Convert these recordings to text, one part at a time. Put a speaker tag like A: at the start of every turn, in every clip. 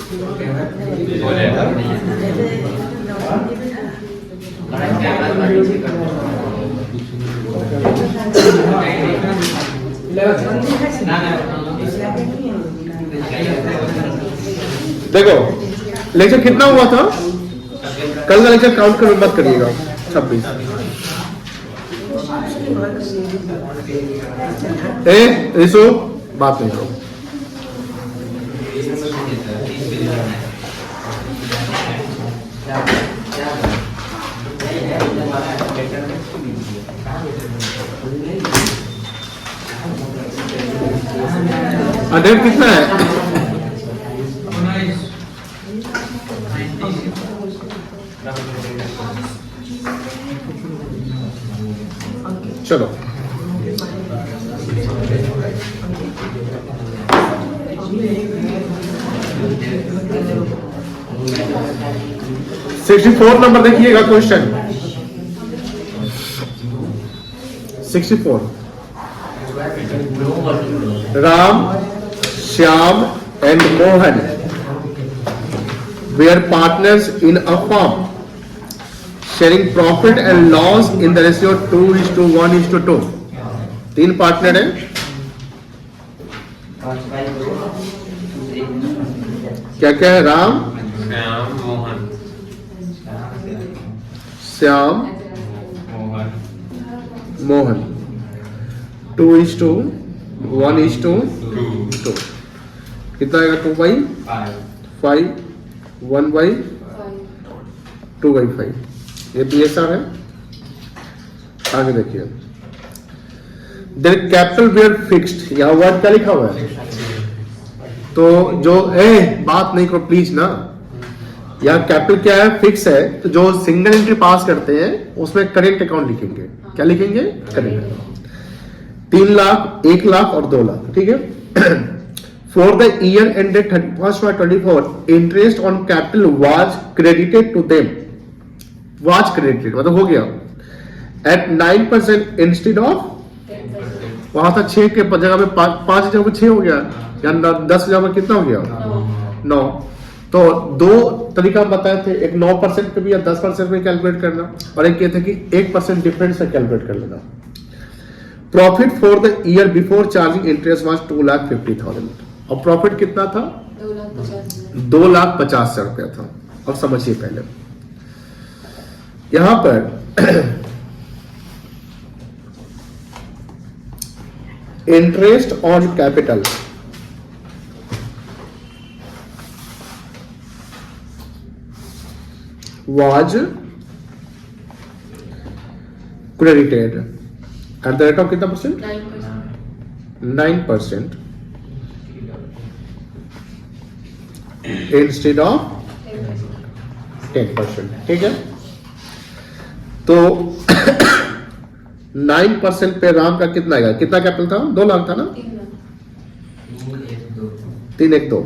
A: देखो लेक्चर कितना हुआ था, कल का लेक्चर काउंट कर मत करिएगा। 26 रिसो बात नहीं करो। डेट कितना है? चलो 64 नंबर देखिएगा question 64। Ram, Shyam and Mohan were partners in a firm, sharing profit and loss in the ratio 2:1:2। तीन पार्टनर हैं, क्या क्या है? राम,
B: श्याम, मोहन,
A: श्याम, मोहन। 2:1:2। कितना आएगा? 2/5, 1/2/5। ये PSR है। आगे देखिए, देयर कैपिटल वेयर फिक्स्ड, यहाँ वर्ड क्या लिखा हुआ है? तो जो बात नहीं करो प्लीज ना, यहाँ कैपिटल क्या है? फिक्स है। तो जो सिंगल एंट्री पास करते हैं उसमें करेंट अकाउंट लिखेंगे। क्या लिखेंगे? Current account. 3 लाख, 1 लाख और 2 लाख, ठीक है। For the year ended 31st March 24, interest on capital was credited to them. Was credited मतलब हो गया at 9% instead of, वहां था 6 के जगह में 5 जगह में 6 हो गया, या 10 जगह में कितना हो गया? 9। तो दो तरीका बताए थे, एक 9% पे भी या 10% में कैलकुलेट करना, और एक ये था कि 1% डिफरेंस से कैलकुलेट कर लेना। Profit for the year before charging interest was 2,50,000 और प्रॉफिट कितना था? 2,50,000 रुपया था। अब समझिए पहले यहां पर interest on capital was credited eight the rate of कितना परसेंट? 9% इंस्टेड ऑफ 10%, ठीक है। तो 9% पे राम का कितना आएगा? कितना कैपिटल था? 2 लाख था ना? 3,1,2।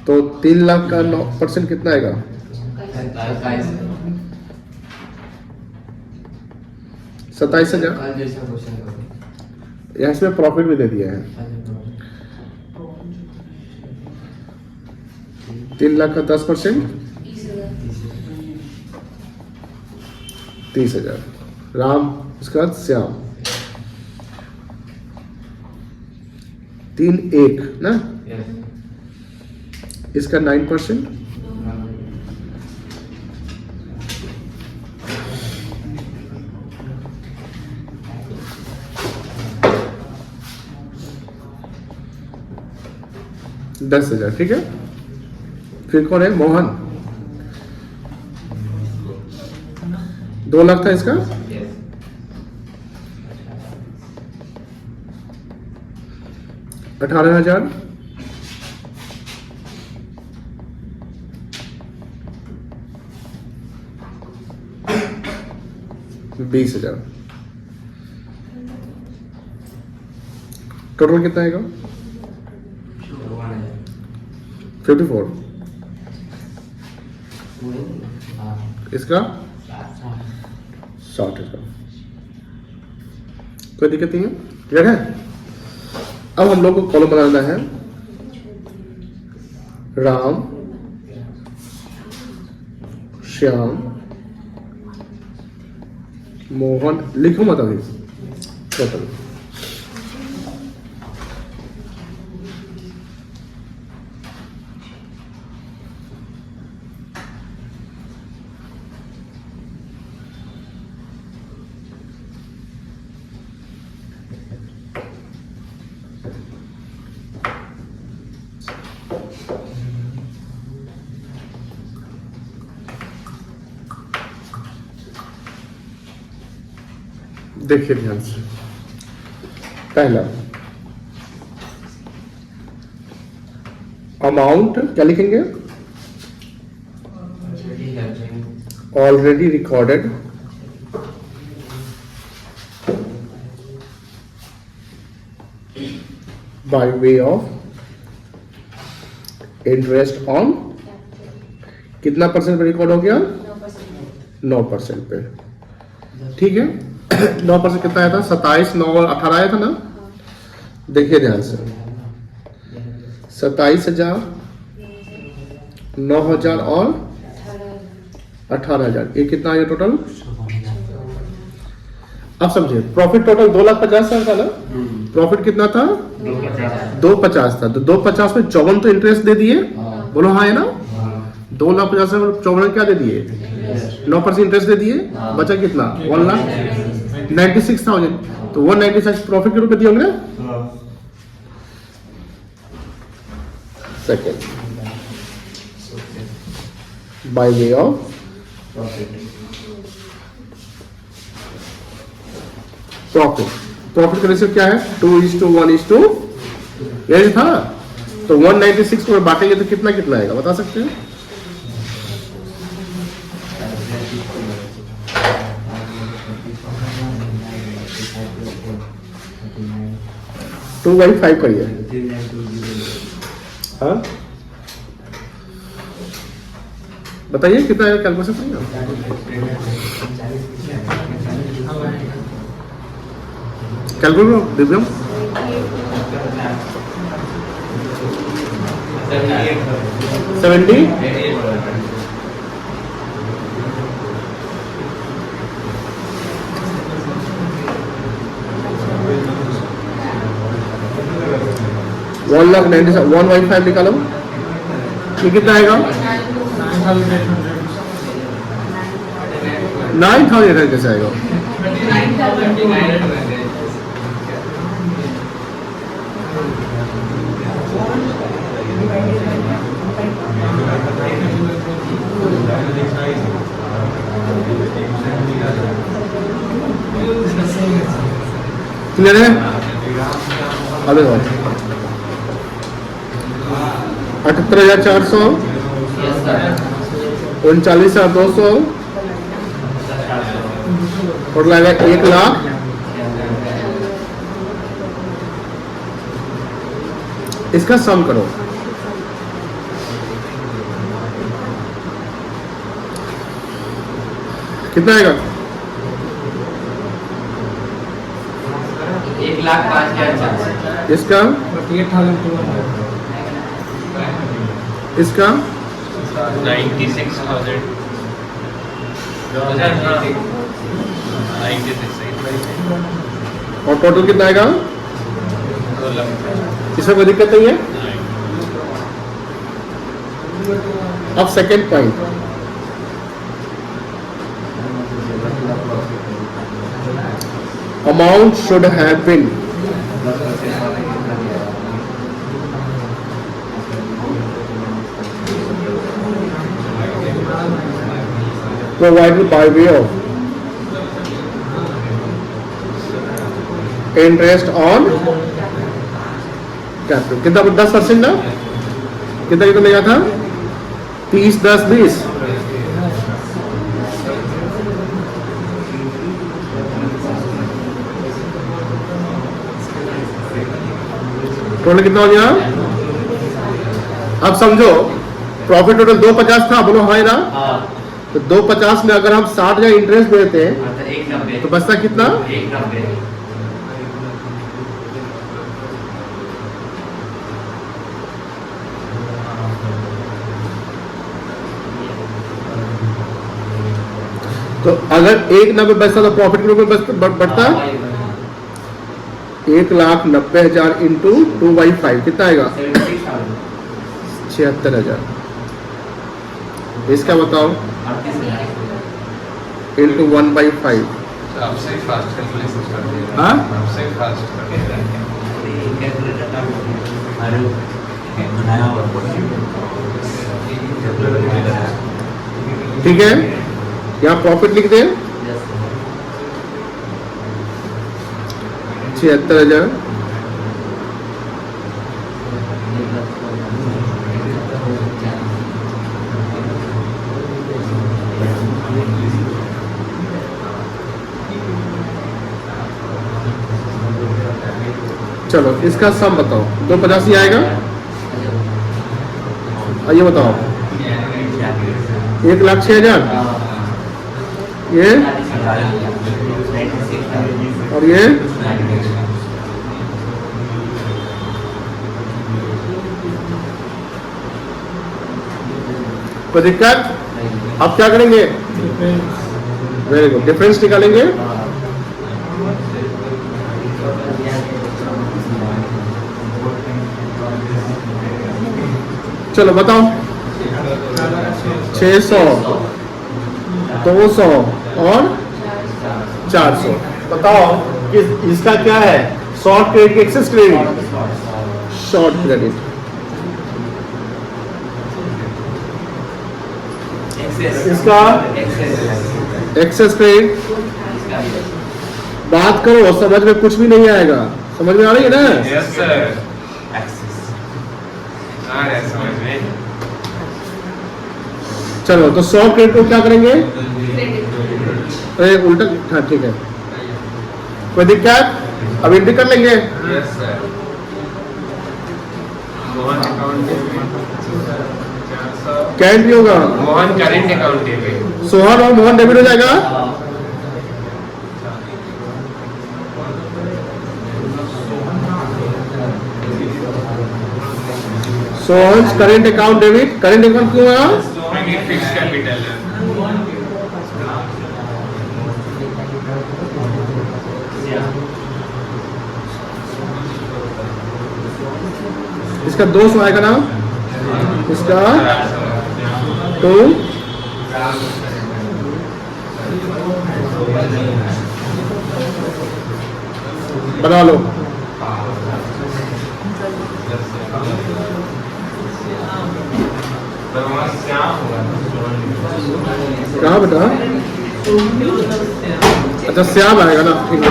A: तो 3 लाख का 9% कितना आएगा? 27,000। यहाँ इसमें प्रॉफिट भी दे दिया है। 3 लाख का 10% 30,000। राम, उसके बाद श्याम, 3,1 ना, इसका 9%, $10,000, ठीक है। फिर कौन है? मोहन, 2 लाख था इसका, 18,000, 20,000। टोटल कितना आएगा? 54। इसका 60,000। कोई दिक्कत नहीं है, क्लियर है? अब हम लोग को कॉलम बनाना है राम, श्याम, मोहन। लिखो मत अभी टोटल। देखिए ध्यान से, पहला अमाउंट क्या लिखेंगे? Already recorded by way of interest on. कितना परसेंट पे रिकॉर्ड हो गया? 9% पे। ठीक है, 9% कितना आया था? 27, 9 और 18 आया था ना। देखिए ध्यान से, 27,000, 9,000 और 18,000, ये कितना आया टोटल? अब समझिए, प्रॉफिट टोटल 2,50,000 था ना। प्रॉफिट कितना था? 250 था। तो 250 में 54 तो इंटरेस्ट दे दिए, बोलो हाँ है ना। 2,50,000 में 54 क्या दे दिए? 9% इंटरेस्ट दे दिए। बचा कितना? 1,96,000। तो 196 प्रॉफिट के रूप में दिए होंगे। Second, bye way of profit. Profit का रेशियो क्या है? 2:1:2 यही था। तो 196 को बांटेंगे तो कितना कितना आएगा, बता सकते हैं? 2/5 करिए। हाँ बताइए कितना आएगा, कैलकुलेशन करिए। कैलकुलेट दिव्यम। 70 1,97,000 1/5 निकालो, ये कितना आएगा? 9,000 कैसे आएगा? क्लियर है? अबे 78,400, 39,200 और लगेगा 1,00,000। इसका सम करो, कितना आएगा?
B: 1,05,000।
A: इसका
C: 48,200।
A: इसका
B: 96,000।
A: और टोटल कितना आएगा? इसमें कोई दिक्कत नहीं है। अब second point, amount should have been provided by way of interest on capital। कितना? 10% ना। कितना कितना लिया था? 30, 10, 20। टोटल कितना हो गया? अब समझो, प्रॉफिट टोटल 250 था, बोलो हाँ ना। तो 250 में अगर हम 60,000 इंटरेस्ट देते हैं तो बचता कितना? तो अगर 1,90,000 बचता तो प्रॉफिट के रूप में बढ़ता 1,90,000 इंटू 2/5 कितना आएगा 76,000। इसका बताओ इंटू 1/5
D: आपसे फास्ट कैलकुलेशन कर दिया
A: हाँ?
D: आपसे फास्ट कर दिया
A: ठीक है, यहाँ प्रॉफिट लिख दें 76,000 चलो इसका सम बताओ 285 आएगा। ये बताओ 1,06,000 ये और ये कोई दिक्कत? अब क्या करेंगे? वेरी गुड, डिफरेंस निकालेंगे। चलो बताओ 600 200 और 400 बताओ कि इसका क्या है? Short credit excess credit short credit इसका एक्सेस क्रेडिट बात करो समझ में कुछ भी नहीं आएगा। समझ में आ रही है ना?
D: यस सर आ रहा है समझ में।
A: चलो तो शॉर्ट क्रेडिट को क्या करेंगे? अरे उल्टा हाँ ठीक है, कोई दिक्कत? अब एंट्री कर लेंगे।
D: यस सर मोहन अकाउंट
A: क्या एंट्री होगा?
D: Mohan current account debit
A: Sohan और मोहन डेबिट हो जाएगा। Sohan current account debit. Current account क्यों है?
D: फिक्स कैपिटल है।
A: इसका 200 आएगा ना, इसका 2 बना लो। कहाँ बेटा? अच्छा श्याम आएगा ना, ठीक है।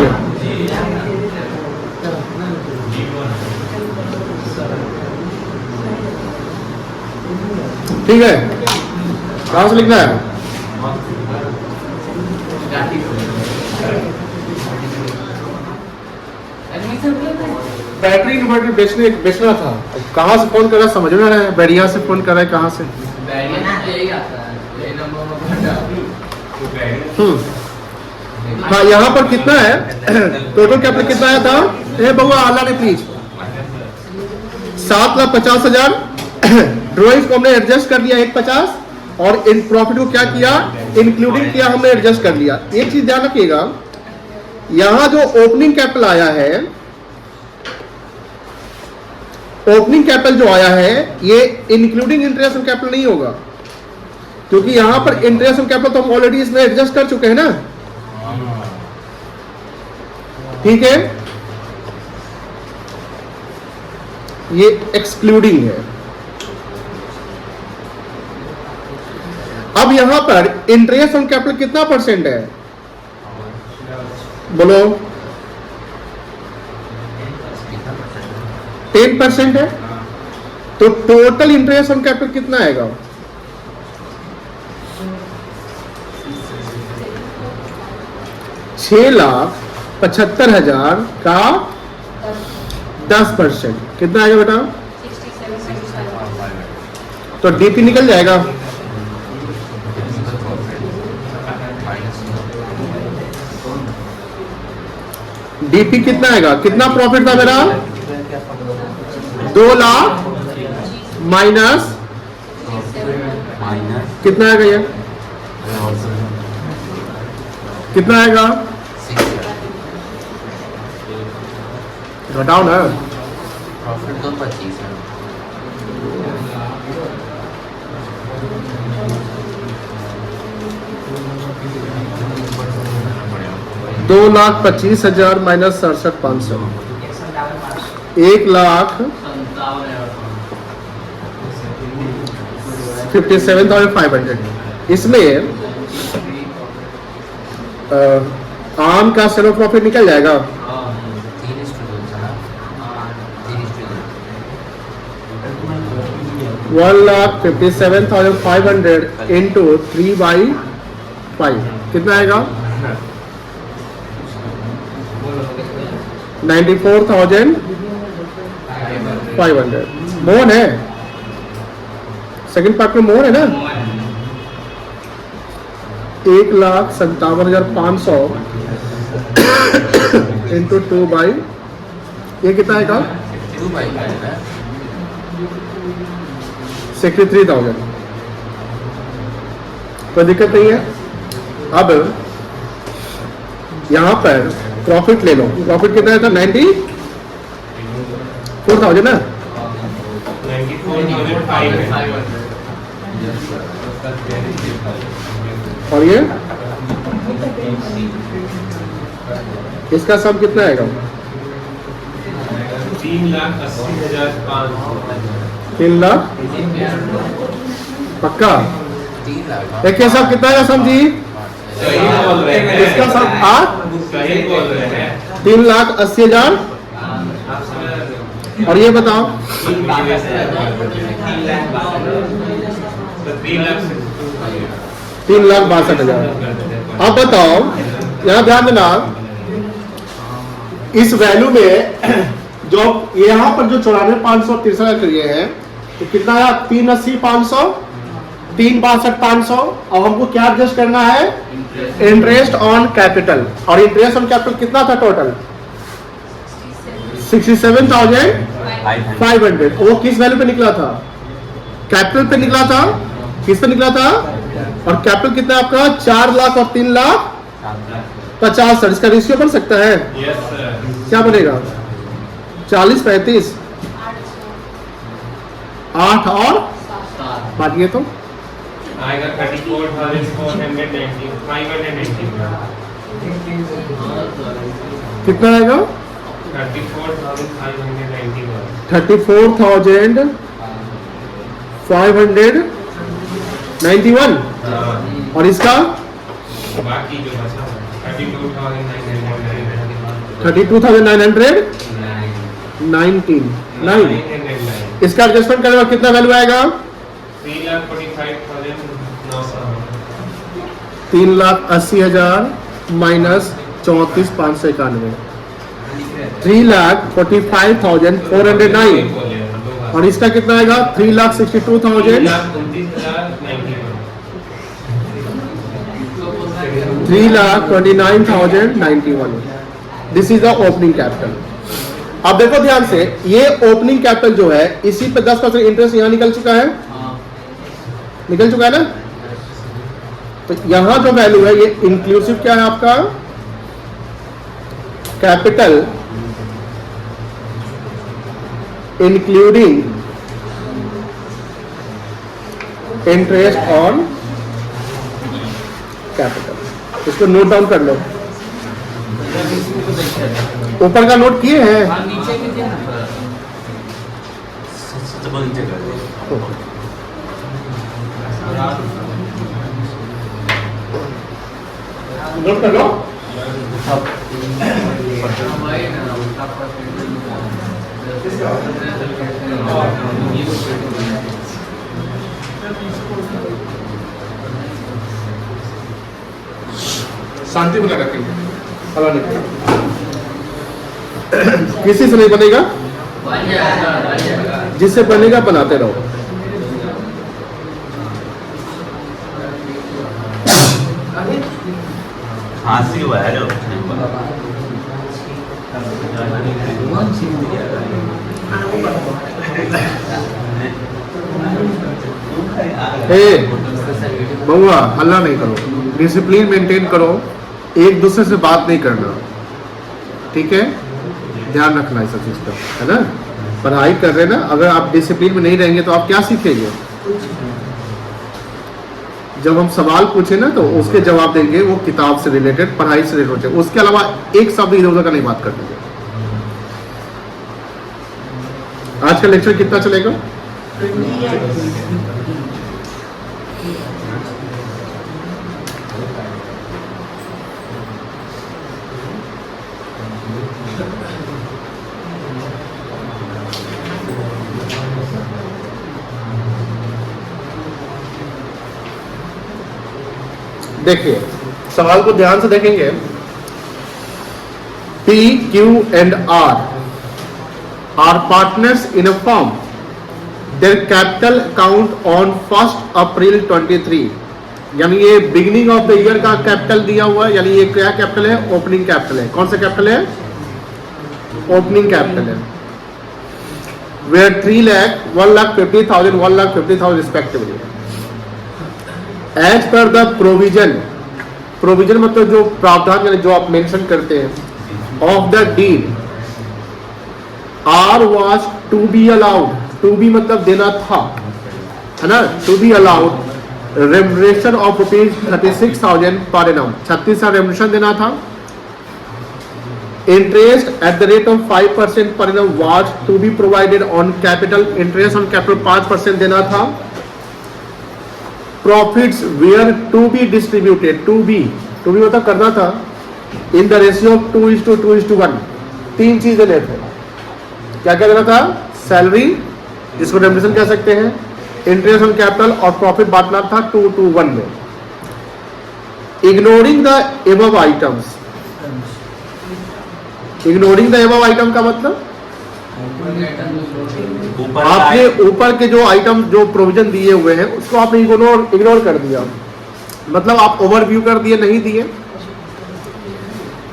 A: ठीक है, कहाँ से लिखना है? बैटरी इन्वर्टर बेचना था। कहाँ से फोन कर रहा है समझ में आ रहा है? बैरिया से फोन कर रहा है, कहाँ से? हाँ यहाँ पर कितना है टोटल कैपिटल कितना आया था? बउआ आला ने प्लीज 7,50,000 ड्रॉइंग को हमने एडजस्ट कर लिया 150 और इन प्रॉफिट को क्या किया? इंक्लूडिंग किया हमने, एडजस्ट कर लिया। एक चीज ध्यान रखिएगा, यहां जो ओपनिंग कैपिटल आया है, ओपनिंग कैपिटल जो आया है ये इंक्लूडिंग इंटरेस्ट ऑन कैपिटल नहीं होगा, क्योंकि यहां पर इंटरेस्ट ऑन कैपिटल तो हम ऑलरेडी इसमें एडजस्ट कर चुके हैं ना। ठीक है, ये एक्सक्लूडिंग है। अब यहां पर इंटरेस्ट ऑन कैपिटल कितना परसेंट है? बोलो 10% है। तो टोटल इंटरेस्ट ऑन कैपिटल कितना आएगा? 6,75,000 का 10% कितना आएगा बेटा? तो डीपी निकल जाएगा। डीपी कितना आएगा? कितना प्रॉफिट था मेरा? 2 लाख माइनस कितना आएगा ये? कितना आएगा? घटाओ ना।
B: प्रॉफिट तो 25 है।
A: 2,25,000 माइनस 67,500 1,57,500। इसमें आम का सेल ऑफ प्रॉफिट निकल जाएगा। 1,57,500 इंटू 3/5 कितना आएगा? 94,500। मोहन है, सेकंड पार्ट में मोहन है ना। 1,57,500 इंटू 2/, ये कितना आएगा? 63,000। कोई दिक्कत नहीं है। अब यहां पर प्रॉफिट ले लो। प्रॉफिट कितना था? 94,000 ना।
D: 94,500।
A: और ये इसका सम कितना आएगा?
D: 3,80,500।
A: 3 लाख पक्का।
B: 3 लाख।
A: एक के साथ कितना आएगा सम जी?
D: सही बोल रहे हैं।
A: इसका सम
D: सही बोल रहे हैं।
A: 3,80,000।
D: आप समझ रहे हो?
A: और ये बताओ
D: 3 लाख
A: 3,62,000। अब बताओ, यहाँ ध्यान देना, इस वैल्यू में जो यहाँ पर जो 94,500 करिए हैं तो कितना आया? 3,80,500, 3,62,500। अब हमको क्या एडजस्ट करना है? Interest on capital. और इंटरेस्ट ऑन कैपिटल कितना था टोटल? 67,500। वो किस वैल्यू पे निकला था? कैपिटल पे निकला था। किस पे निकला था? और कैपिटल कितना आपका? 4 लाख और 3,50,000। इसका रेशियो बन सकता है?
D: Yes sir.
A: क्या बनेगा? 40-35, 8 और बांटिए तो
D: आएगा 34,490।
A: कितना आएगा?
D: 34,591।
A: 34,591। और इसका
D: बाकी जो बचा 32,999।
A: 32,919। इसका एडजस्टमेंट करने में कितना वैल्यू आएगा?
D: 3,45,900।
A: 3,80,000 माइनस 34,591। 3,45,409। और इसका कितना आएगा? 3,62,000। 3,29,091। This is the opening capital. अब देखो ध्यान से, ये ओपनिंग कैपिटल जो है इसी पे 10% इंटरेस्ट यहां निकल चुका है। निकल चुका है ना। तो यहां जो वैल्यू है ये इंक्लूसिव क्या है आपका? Capital including interest on capital. इसको नोट डाउन कर लो। ऊपर का नोट किए हैं?
C: नीचे कीजिए ना।
A: नोट कर लो। शांति बना रखेंगे। हवा नहीं किसी से नहीं बनेगा। जिससे बनेगा बनाते रहो।
E: हाँसी हुआ है जो
A: हे बहुआ, हल्ला नहीं करो, डिसिप्लिन मेंटेन करो। एक दूसरे से बात नहीं करना, ठीक है, ध्यान रखना है सब चीज का, है ना। पढ़ाई कर रहे ना, अगर आप डिसिप्लिन में नहीं रहेंगे तो आप क्या सीखेंगे। जब हम सवाल पूछे ना तो उसके जवाब देंगे वो किताब से रिलेटेड, पढ़ाई से रिलेटेड, उसके अलावा एक शब्द इधर उधर का नहीं बात करते। आज का लेक्चर कितना चलेगा? देखिए सवाल को ध्यान से देखेंगे। P, Q and R are partners in a firm. Their capital account on 1st April 23, यानी ये बिगिनिंग ऑफ द ईयर का कैपिटल दिया हुआ है, यानी ये क्या कैपिटल है? ओपनिंग कैपिटल है। कौन सा कैपिटल है? ओपनिंग कैपिटल है। Where 3 lakh, 1,50,000, 1,50,000 respectively. As per the provision, provision मतलब जो प्रावधान यानी जो आप मेंशन करते हैं of the deed, are was to be allowed, to be मतलब देना था, है ना, to be allowed remuneration of ₹36,000 per annum, 36,000 remuneration देना था। Interest at the rate of 5% per annum was to be provided on capital, interest on capital 5% देना था। Profits were to be distributed, to be मतलब करना था, इन the ratio of 2:1। तीन चीजें लेते हैं, क्या क्या देना था? सैलरी, जिसको रेमुनरेशन कह सकते हैं, इंटरेस्ट ऑन कैपिटल और प्रॉफिट बांटना था 2:1 में। Ignoring the above items, ignoring the above item का मतलब आपने ऊपर के जो आइटम जो प्रोविजन दिए हुए हैं उसको आपने इग्नोर कर दिया, मतलब आप ओवरव्यू कर दिए, नहीं दिए।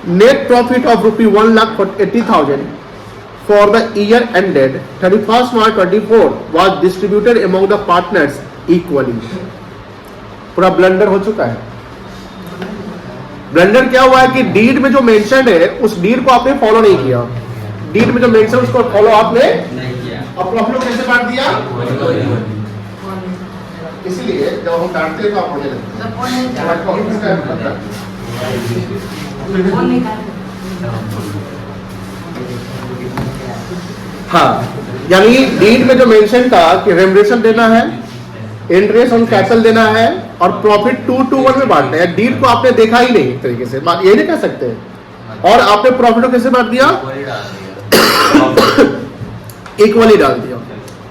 A: Net profit of ₹1,80,000 for the year ended 31st March 24 was distributed among the partners equally. पूरा ब्लंडर हो चुका है। ब्लंडर क्या हुआ है कि डीड में जो मेंशन है उस डीड को आपने फॉलो नहीं किया, डीड में जो मेंशन उसको फॉलो आपने अब प्रॉफिट को कैसे बांट दिया? इसलिए जब हम डांटते हैं तो आप होने लगते हाँ, यानी डीड में जो मेंशन था कि रेमुनरेशन देना है, इंटरेस्ट ऑन कैपिटल देना है और प्रॉफिट 2:1 में बांटना है, डीड को आपने देखा ही नहीं एक तरीके से, ये नहीं कह सकते। और आपने प्रॉफिट को कैसे बांट दिया? इक्वली डाल दिया।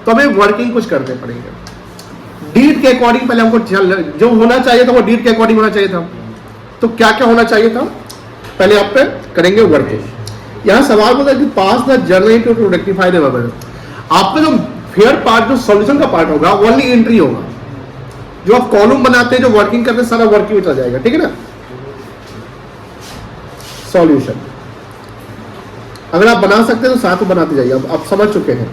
A: तो हमें वर्किंग कुछ करने पड़ेंगे डीड के अकॉर्डिंग। पहले हमको जो होना चाहिए था वो डीड के अकॉर्डिंग होना चाहिए था। तो क्या क्या होना चाहिए था, पहले आप पे करेंगे वर्किंग। यहां सवाल होता है कि pass the journal to rectify the error. आपका जो फेयर पार्ट, जो सॉल्यूशन का पार्ट होगा वो ओनली एंट्री होगा। जो आप कॉलम बनाते हैं, जो वर्किंग करते हैं, सारा वर्किंग में चला जाएगा, ठीक है ना। सॉल्यूशन अगर आप बना सकते हैं तो साथ में बनाते जाइए। अब आप समझ चुके हैं,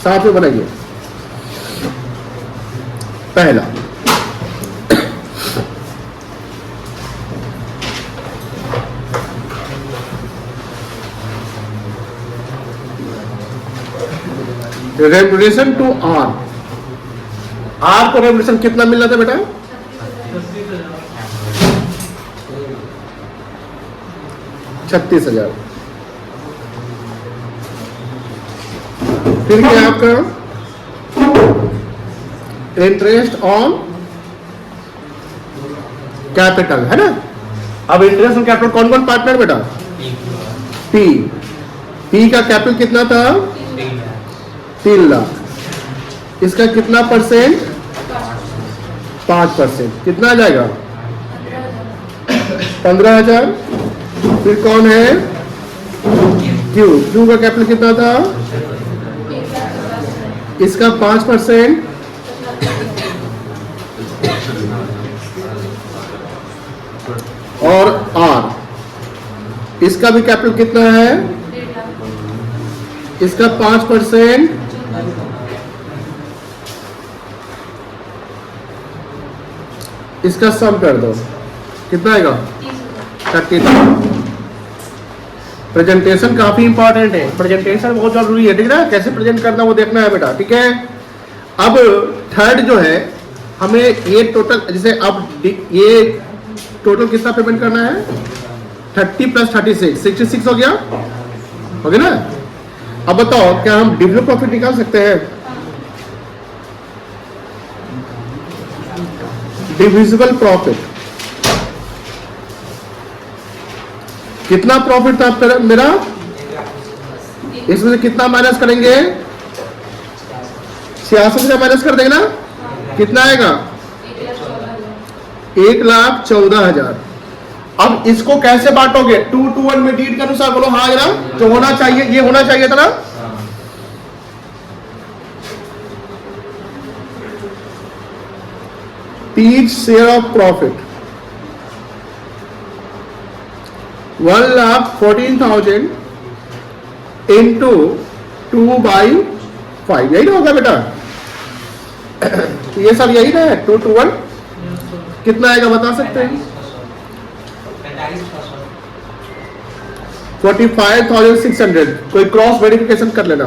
A: साथ में बनाइए। पहला, रेमुनरेशन टू आर। आर को रेमुनरेशन कितना मिल रहा था बेटा? 36,000। फिर क्या आपका? इंटरेस्ट ऑन कैपिटल, है ना। अब इंटरेस्ट ऑन कैपिटल कौन कौन पार्टनर बेटा? पी। पी का कैपिटल कितना था? 3 लाख। इसका कितना परसेंट? 5%। कितना आ जाएगा? 15,000। फिर कौन है? क्यू। क्यू का कैपिटल कितना था? इसका 5%। और आर, इसका भी कैपिटल कितना है? इसका 5%। इसका सम कर दो, कितना आएगा 30,000। प्रेजेंटेशन काफी इंपॉर्टेंट है, प्रेजेंटेशन बहुत जरूरी है, ठीक है ना, कैसे प्रेजेंट करना वो देखना है बेटा, ठीक है। अब थर्ड जो है हमें ये टोटल, जैसे अब ये टोटल कितना पेमेंट करना है 30 + 36 66 हो गया ना। अब बताओ क्या हम डिविजिबल प्रॉफिट निकाल सकते हैं? डिविजिबल प्रॉफिट कितना प्रॉफिट था मेरा, इसमें से कितना माइनस करेंगे 66 से माइनस कर देंगे ना, कितना आएगा 1,14,000। अब इसको कैसे बांटोगे 2 to 1 में डीड के अनुसार, बोलो हाँ ना, जो होना चाहिए ये होना चाहिए था ना। each share of profit 1,14,000 into 2/5, यही ना होगा बेटा, ये सब यही ना है 2 to 1। कितना आएगा बता सकते हैं? 45,600। कोई क्रॉस वेरिफिकेशन कर लेना।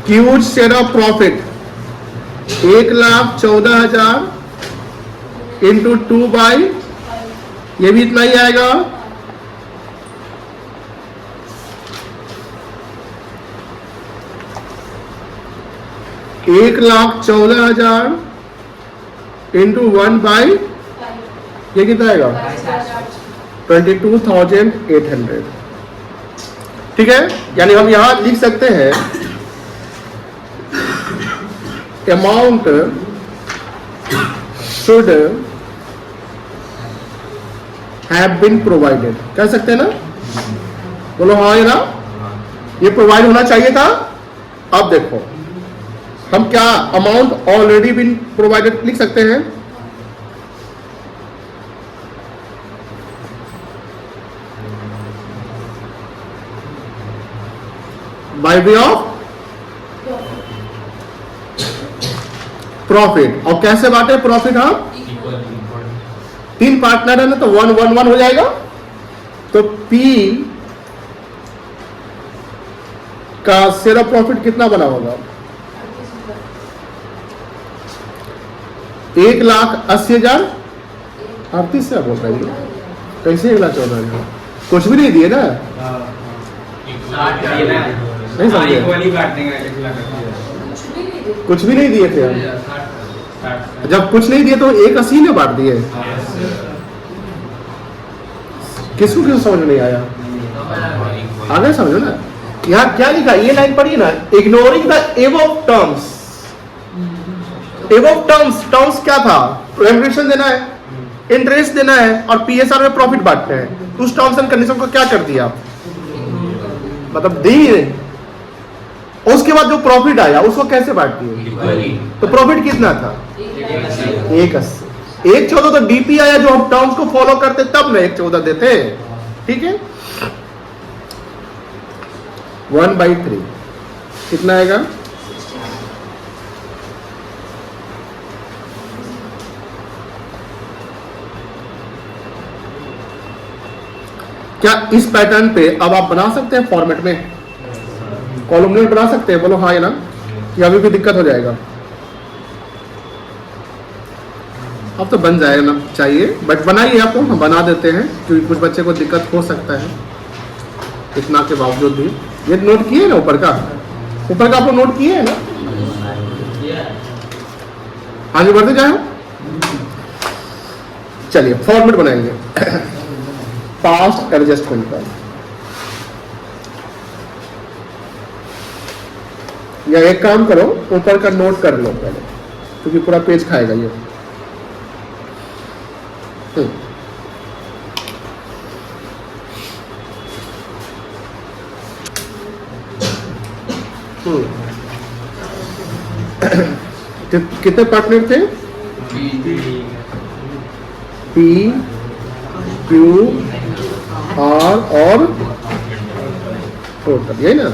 A: Huge share of profit 1,14,000 into 2/, ये भी इतना ही आएगा। $1,14,000 इंटू 1/, ये कितना आएगा 22,800, ठीक है। यानी हम यहां लिख सकते हैं amount should have been provided, कह सकते हैं ना, बोलो हाँ या ना, ये प्रोवाइड होना चाहिए था। अब देखो हम क्या अमाउंट ऑलरेडी बीन प्रोवाइडेड लिख सकते हैं, बाय वे ऑफ प्रॉफिट। और कैसे बांटे प्रॉफिट हम, 3 पार्टनर है ना, तो 1-1-1 हो जाएगा। तो P का शेयर ऑफ प्रॉफिट कितना बना होगा 1,80,000। 38 से बोल रहा है कैसे 1,14,000, कुछ भी नहीं दिए ना, नहीं समझे, कुछ भी नहीं दिए थे हम। जब कुछ नहीं दिए तो 1,80 ने बांट दिए। किसको किस समझ नहीं आया, आगे समझो ना। यहाँ क्या लिखा, ये लाइन पढ़िए ना, ignoring the above terms. Above terms क्या था, रेम्युनरेशन देना है, इंटरेस्ट देना है और पीएसआर में प्रॉफिट बांटना है। उस टर्म्स एंड कंडीशन को क्या कर दिया, मतलब दी। उसके बाद जो प्रॉफिट आया उसको कैसे बांट दिए, तो प्रॉफिट कितना था 1,80। 1,14 तो डीपी आया, जो हम टर्म्स को फॉलो करते तब ना 1,14 देते, ठीक है। 1/3 कितना आएगा, क्या इस पैटर्न पे अब आप बना सकते हैं फॉर्मेट में, कॉलमनेट बना सकते हैं, बोलो हाँ या ना, कि अभी भी दिक्कत हो जाएगा। अब तो बन जाएगा ना चाहिए, बट बनाइए आप, हम बना देते हैं क्योंकि कुछ बच्चे को दिक्कत हो सकता है इतना के बावजूद भी। ये नोट किए ना ऊपर का आप लोग नोट किए है ना, आगे बढ़ते जाए। चलिए फॉर्मेट बनाएंगे पास्ट एडजस्टमेंट का, या एक काम करो ऊपर का नोट कर लो पहले, क्योंकि पूरा पेज खाएगा ये। कितने पार्टनर थे, P, Q, R और टोटल, यही ना।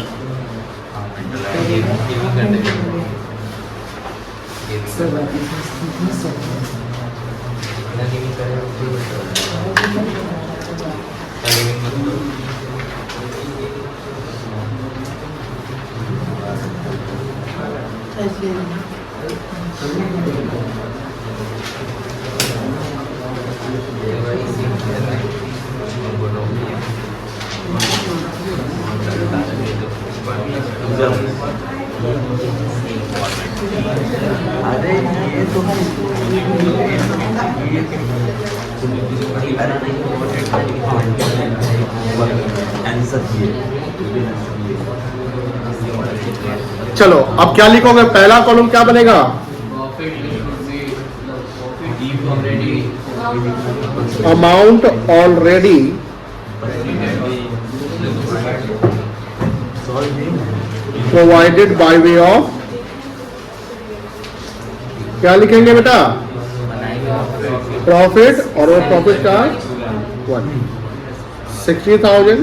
E: अरे ये तो
A: चलो अब क्या लिखोगे, पहला कॉलम क्या बनेगा, amount already provided by way of, क्या लिखेंगे बेटा, प्रॉफिट, और वो प्रॉफिट का 60,000।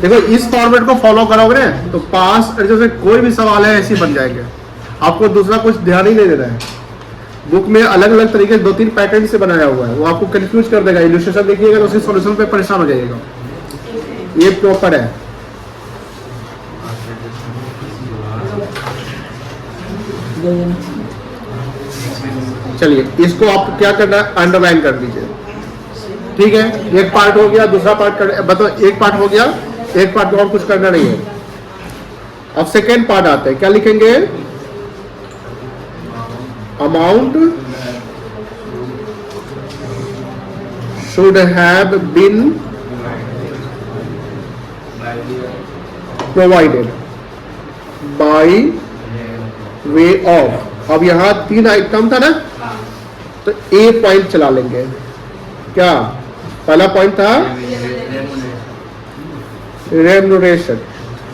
A: देखो इस फॉर्मेट को फॉलो करोगे ना तो पास जैसे कोई भी सवाल है ऐसे बन जाएंगे, आपको दूसरा कुछ ध्यान ही नहीं देना है। बुक में अलग अलग तरीके 2-3 पैटर्न से बनाया हुआ है, वो आपको कंफ्यूज कर देगा। इलस्ट्रेशन देखिएगा तो उसी सॉल्यूशन पे परेशान हो जाइएगा। ये प्रॉपर है। चलिए इसको आप क्या करना है, अंडरलाइन कर दीजिए। ठीक है, एक पार्ट हो गया, दूसरा पार्ट कर, बताओ एक पार्ट हो गया, एक पार्ट और कुछ करना नहीं है। अब सेकेंड पार्ट आते हैं, क्या लिखेंगे, amount should have been provided by way of. अब यहां 3 आइटम था ना, तो ए पॉइंट चला लेंगे। क्या पहला पॉइंट था, रेम्युनरेशन।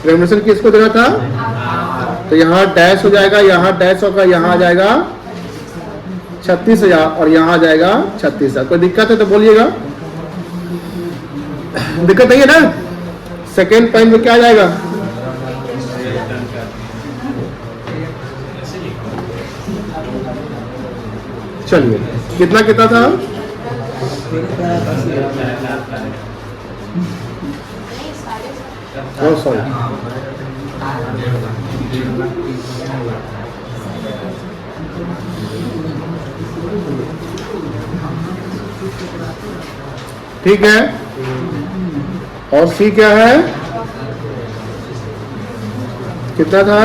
A: रेम्युनरेशन किसको देना था, तो यहाँ डैश हो जाएगा, यहाँ डैश होगा, यहाँ आ जाएगा 36,000 और यहाँ आ जाएगा 36,000। कोई दिक्कत है तो बोलिएगा, दिक्कत नहीं है ना। सेकेंड पॉइंट में क्या आ जाएगा, चलिए कितना कितना था, सॉरी ठीक है। और सी क्या है, कितना था,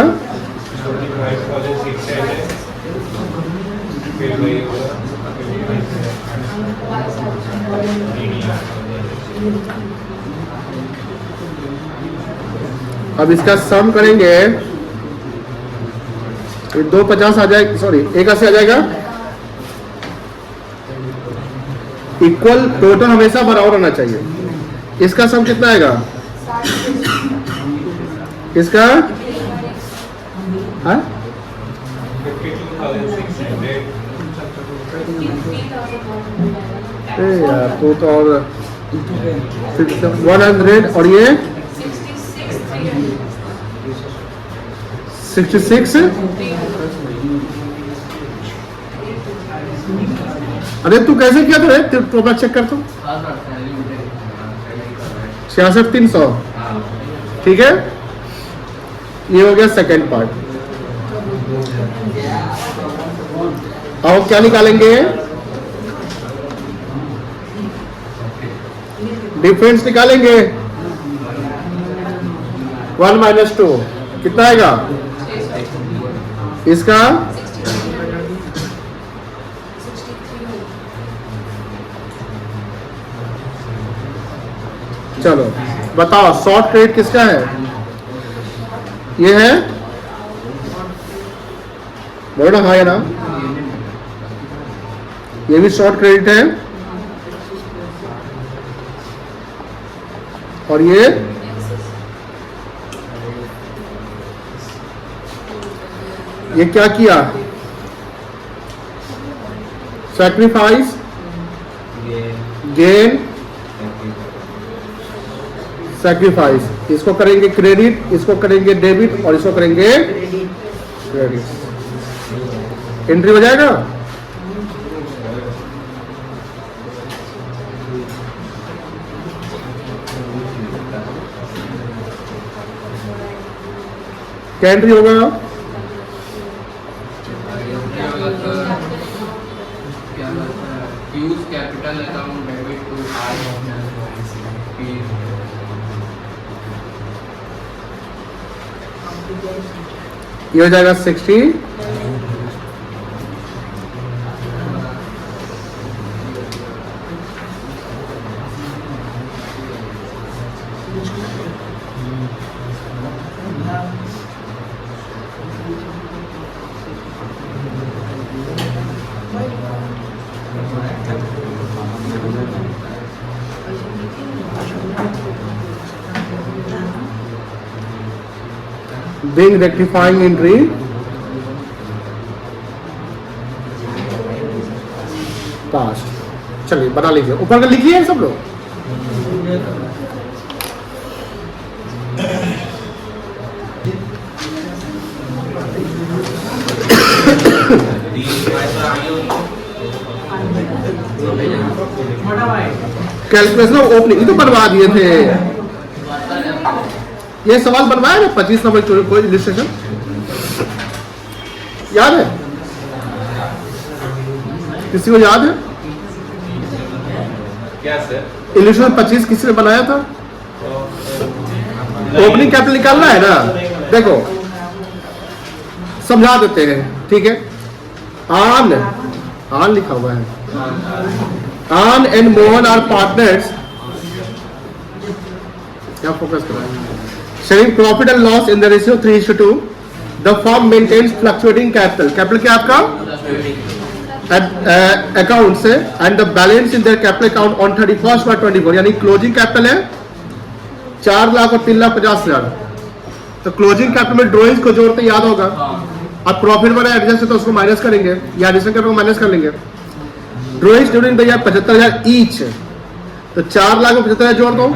A: अब इसका सम करेंगे, ये 250 आ जाएगा, सॉरी 81 आ जाएगा। इक्वल टोटल हमेशा बराबर होना चाहिए। इसका सम कितना आएगा, इसका हाँ 100 और ये 66। अरे तू कैसे किया था, टोटल चेक कर तो 66,300। ठीक है, ये हो गया सेकेंड पार्ट। अब क्या निकालेंगे, डिफरेंस निकालेंगे। 1 - 2 कितना आएगा, इसका चलो बताओ शॉर्ट क्रेडिट किसका है, ये है, बोलो हाँ या ना, ये भी शॉर्ट क्रेडिट है। और ये क्या किया, सैक्रिफाइस, गेन, सैक्रिफाइस। इसको करेंगे क्रेडिट, इसको करेंगे डेबिट और इसको करेंगे क्रेडिट। एंट्री हो जाएगा। क्या एंट्री होगा?
C: Use capital account debit to
A: ये हो जाएगा 60 being rectifying entry पास। चलिए बना लीजिए, ऊपर का लिखिए सब लोग। कैलकुलेशन ऑफ ओपनिंग ये तो बनवा दिए थे, ये सवाल बनवाया ना 25 नंबर कोई इलिस्ट्रेशन याद है? किसी को याद है?
D: क्या सर?
A: इलिस्ट्रेशन 25 किसी ने बनाया था? ओपनिंग कैपिटल निकालना है ना, देखो समझा देते हैं, ठीक है। आन लिखा हुआ है, आन एंड मोहन आर पार्टनर्स, क्या फोकस कर रहा है? Sharing profit and loss in the ratio 3:2। The firm maintains fluctuating capital, capital क्या आपका अकाउंट से, and the balance in their capital account on 31/24, यानी क्लोजिंग कैपिटल है 4 लाख और 3,50,000। तो क्लोजिंग कैपिटल में ड्रॉइंग्स को जोड़ते याद होगा, अब प्रॉफिट बना एडजस्ट है तो उसको माइनस करेंगे, या एडिशन कैपिटल माइनस कर लेंगे। Drawings during the year 75,000 each, तो 4 लाख और 75,000 जोड़ दो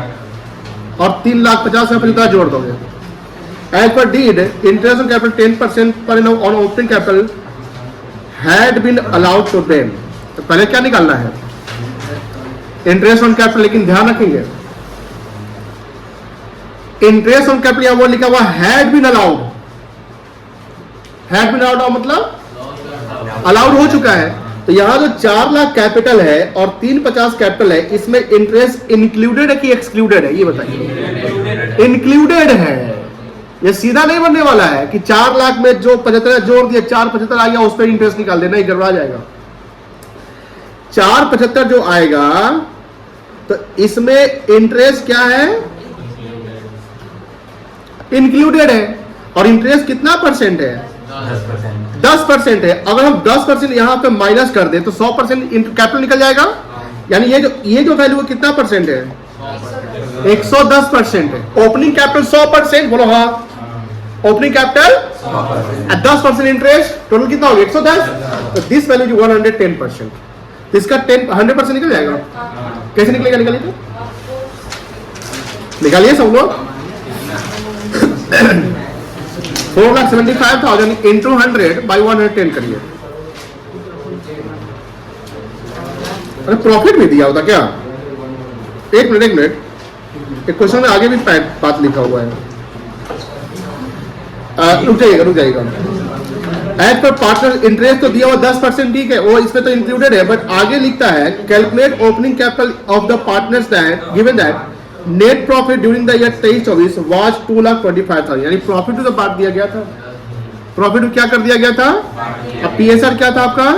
A: और 3,50,000 75,000 जोड़ दोगे। As per deed interest on capital 10% per annum on opening capital had been allowed to them. तो पहले क्या निकालना है? इंटरेस्ट ऑन कैपिटल, लेकिन ध्यान रखेंगे इंटरेस्ट ऑन कैपिटल या वो लिखा हुआ had been allowed, had been allowed मतलब अलाउड हो चुका है। तो यहां जो 4 लाख कैपिटल है और 350 कैपिटल है, इसमें इंटरेस्ट इंक्लूडेड है कि एक्सक्लूडेड है? ये बताइए। इंक्लूडेड है, ये सीधा नहीं बनने वाला है कि 4 लाख में जो 75 जोड़ दिया 475 आ गया उस पर इंटरेस्ट निकाल देना, ही गड़बड़ा जाएगा। 475 जो आएगा तो इसमें इंटरेस्ट क्या है? इंक्लूडेड है। और इंटरेस्ट कितना परसेंट है? 10% है। अगर हम 10% यहां पे माइनस कर दे तो 100% कैपिटल निकल जाएगा, यानी ये जो वैल्यू है कितना परसेंट है? 110% है। ओपनिंग कैपिटल 100%, बोलो हाँ। ओपनिंग कैपिटल 10% इंटरेस्ट, टोटल कितना होगा? 110। तो दिस वैल्यू इज 110%। इसका 100% निकल जाएगा। कैसे निकलेगा? निकालिए तो, निकालिए सब लोग। 4,75,000 इंटू 100 बाई 110 करिए। अरे प्रॉफिट भी दिया होता क्या? एक मिनट, एक क्वेश्चन में आगे भी बात लिखा हुआ है। रुक जाइएगा। एज पर पार्टनर इंटरेस्ट तो दिया हुआ 10%, ठीक है, वो इसमें तो इंक्लूडेड है, बट आगे लिखता है calculate opening capital of the partners that given that net profit during the year 23-24 was 2,25,000, यानी प्रॉफिट तो बांट दिया गया था। प्रॉफिट क्या कर दिया गया था? अब पीएसआर क्या था आपका?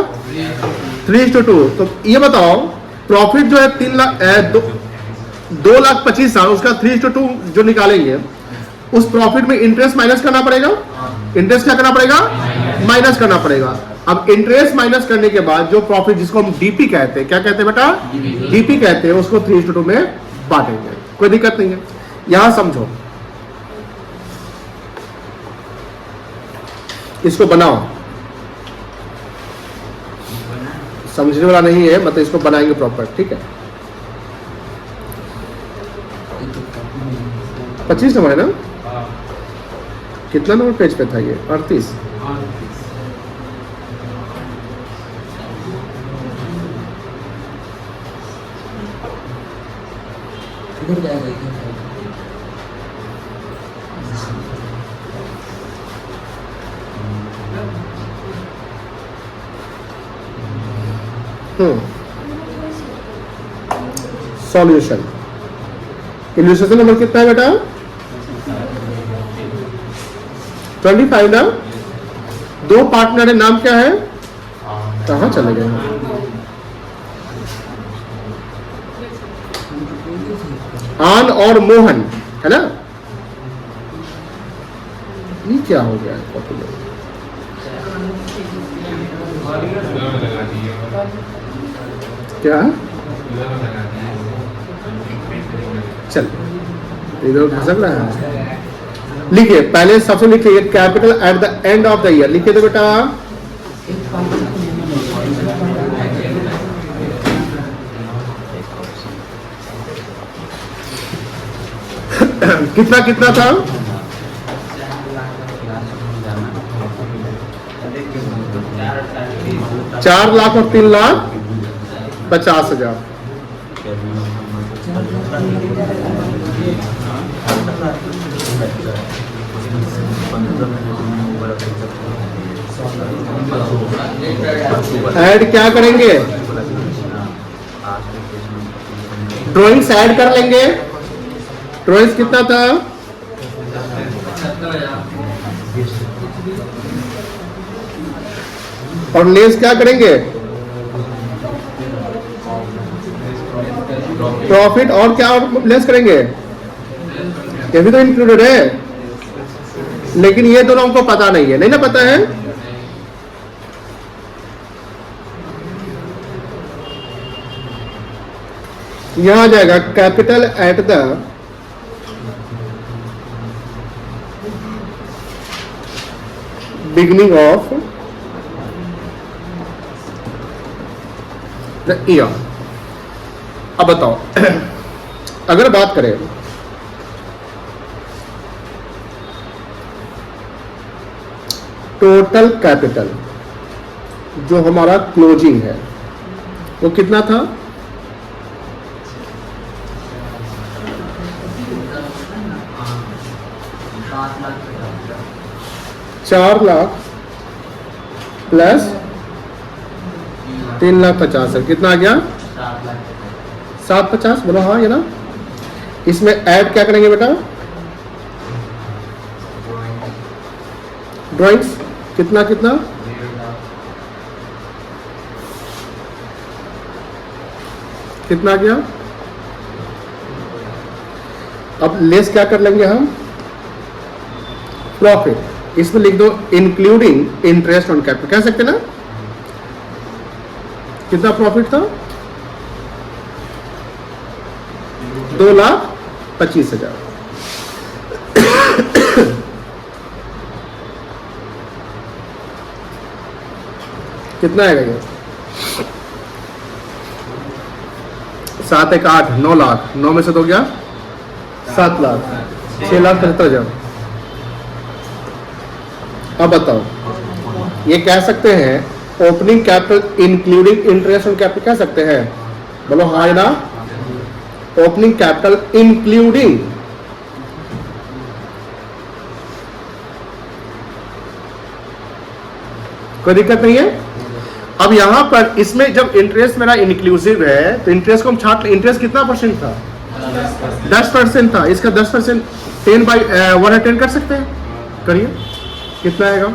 A: 3:2। तो ये बताओ प्रॉफिट जो है 2,25,000, उसका 3:2 जो निकालेंगे उस प्रॉफिट में इंटरेस्ट माइनस करना पड़ेगा। इंटरेस्ट क्या करना पड़ेगा? माइनस करना पड़ेगा। अब इंटरेस्ट माइनस करने के बाद जो प्रॉफिट, जिसको हम डीपी कहते हैं, क्या कहते हैं बेटा? डीपी कहते हैं, उसको 3:2 में बांटेंगे। कोई दिक्कत नहीं है। यहां समझो, इसको बनाओ, समझने वाला नहीं है मतलब इसको बनाएंगे प्रॉपर, ठीक है। 25 नंबर है ना? कितना नंबर पेज पे था ये? 38। सॉल्यूशन। इल्यूस्ट्रेशन नंबर कितना है बेटा? 25 ना। दो पार्टनर है, नाम क्या है? कहाँ चले गए? आन और मोहन है ना। ये क्या हो गया है कॉपी में?
D: लगा दिए
A: क्या?
D: लगा दिए।
A: चल इधर घसक रहा है। लिखिए पहले सबसे लिखिए capital at the end of the year. लिखिए तो बेटा कितना कितना था? 4 लाख और 3,50,000। ऐड क्या करेंगे? ड्राइंग्स ऐड कर लेंगे। ड्राइंग्स कितना था? और लेस क्या करेंगे? प्रॉफिट और क्या लेस करेंगे? ये भी तो इंक्लूडेड है, लेकिन ये दोनों हमको पता नहीं है। नहीं ना पता है? यहां आ जाएगा capital at the beginning of the year. अब बताओ अगर बात करें टोटल कैपिटल जो हमारा क्लोजिंग है वो कितना था? 4 लाख प्लस 3,50,000 कितना आ गया? 750। बोलो हाँ, ये ना। इसमें ऐड क्या करेंगे बेटा? ड्राइंग्स कितना कितना? कितना गया? अब लेस क्या कर लेंगे हम? प्रॉफिट। इसमें लिख दो इंक्लूडिंग इंटरेस्ट ऑन कैपिटल। कह सकते ना? कितना प्रॉफिट था? 2,25,000। कितना आएगा ये? 7 1 8 9 लाख। 9 में से तो गया 7 लाख। 6,73,000। अब बताओ ये कह सकते हैं opening capital including interest on capital कह सकते हैं? बोलो हाँ या ना। ओपनिंग कैपिटल इंक्लूडिंग कोई दिक्कत नहीं है। अब यहां पर इसमें जब इंटरेस्ट मेरा इंक्लूसिव है तो इंटरेस्ट को हम छाट। इंटरेस्ट कितना परसेंट था? 10% था। इसका 10% 10/110 कर सकते हैं? करिए कितना आएगा?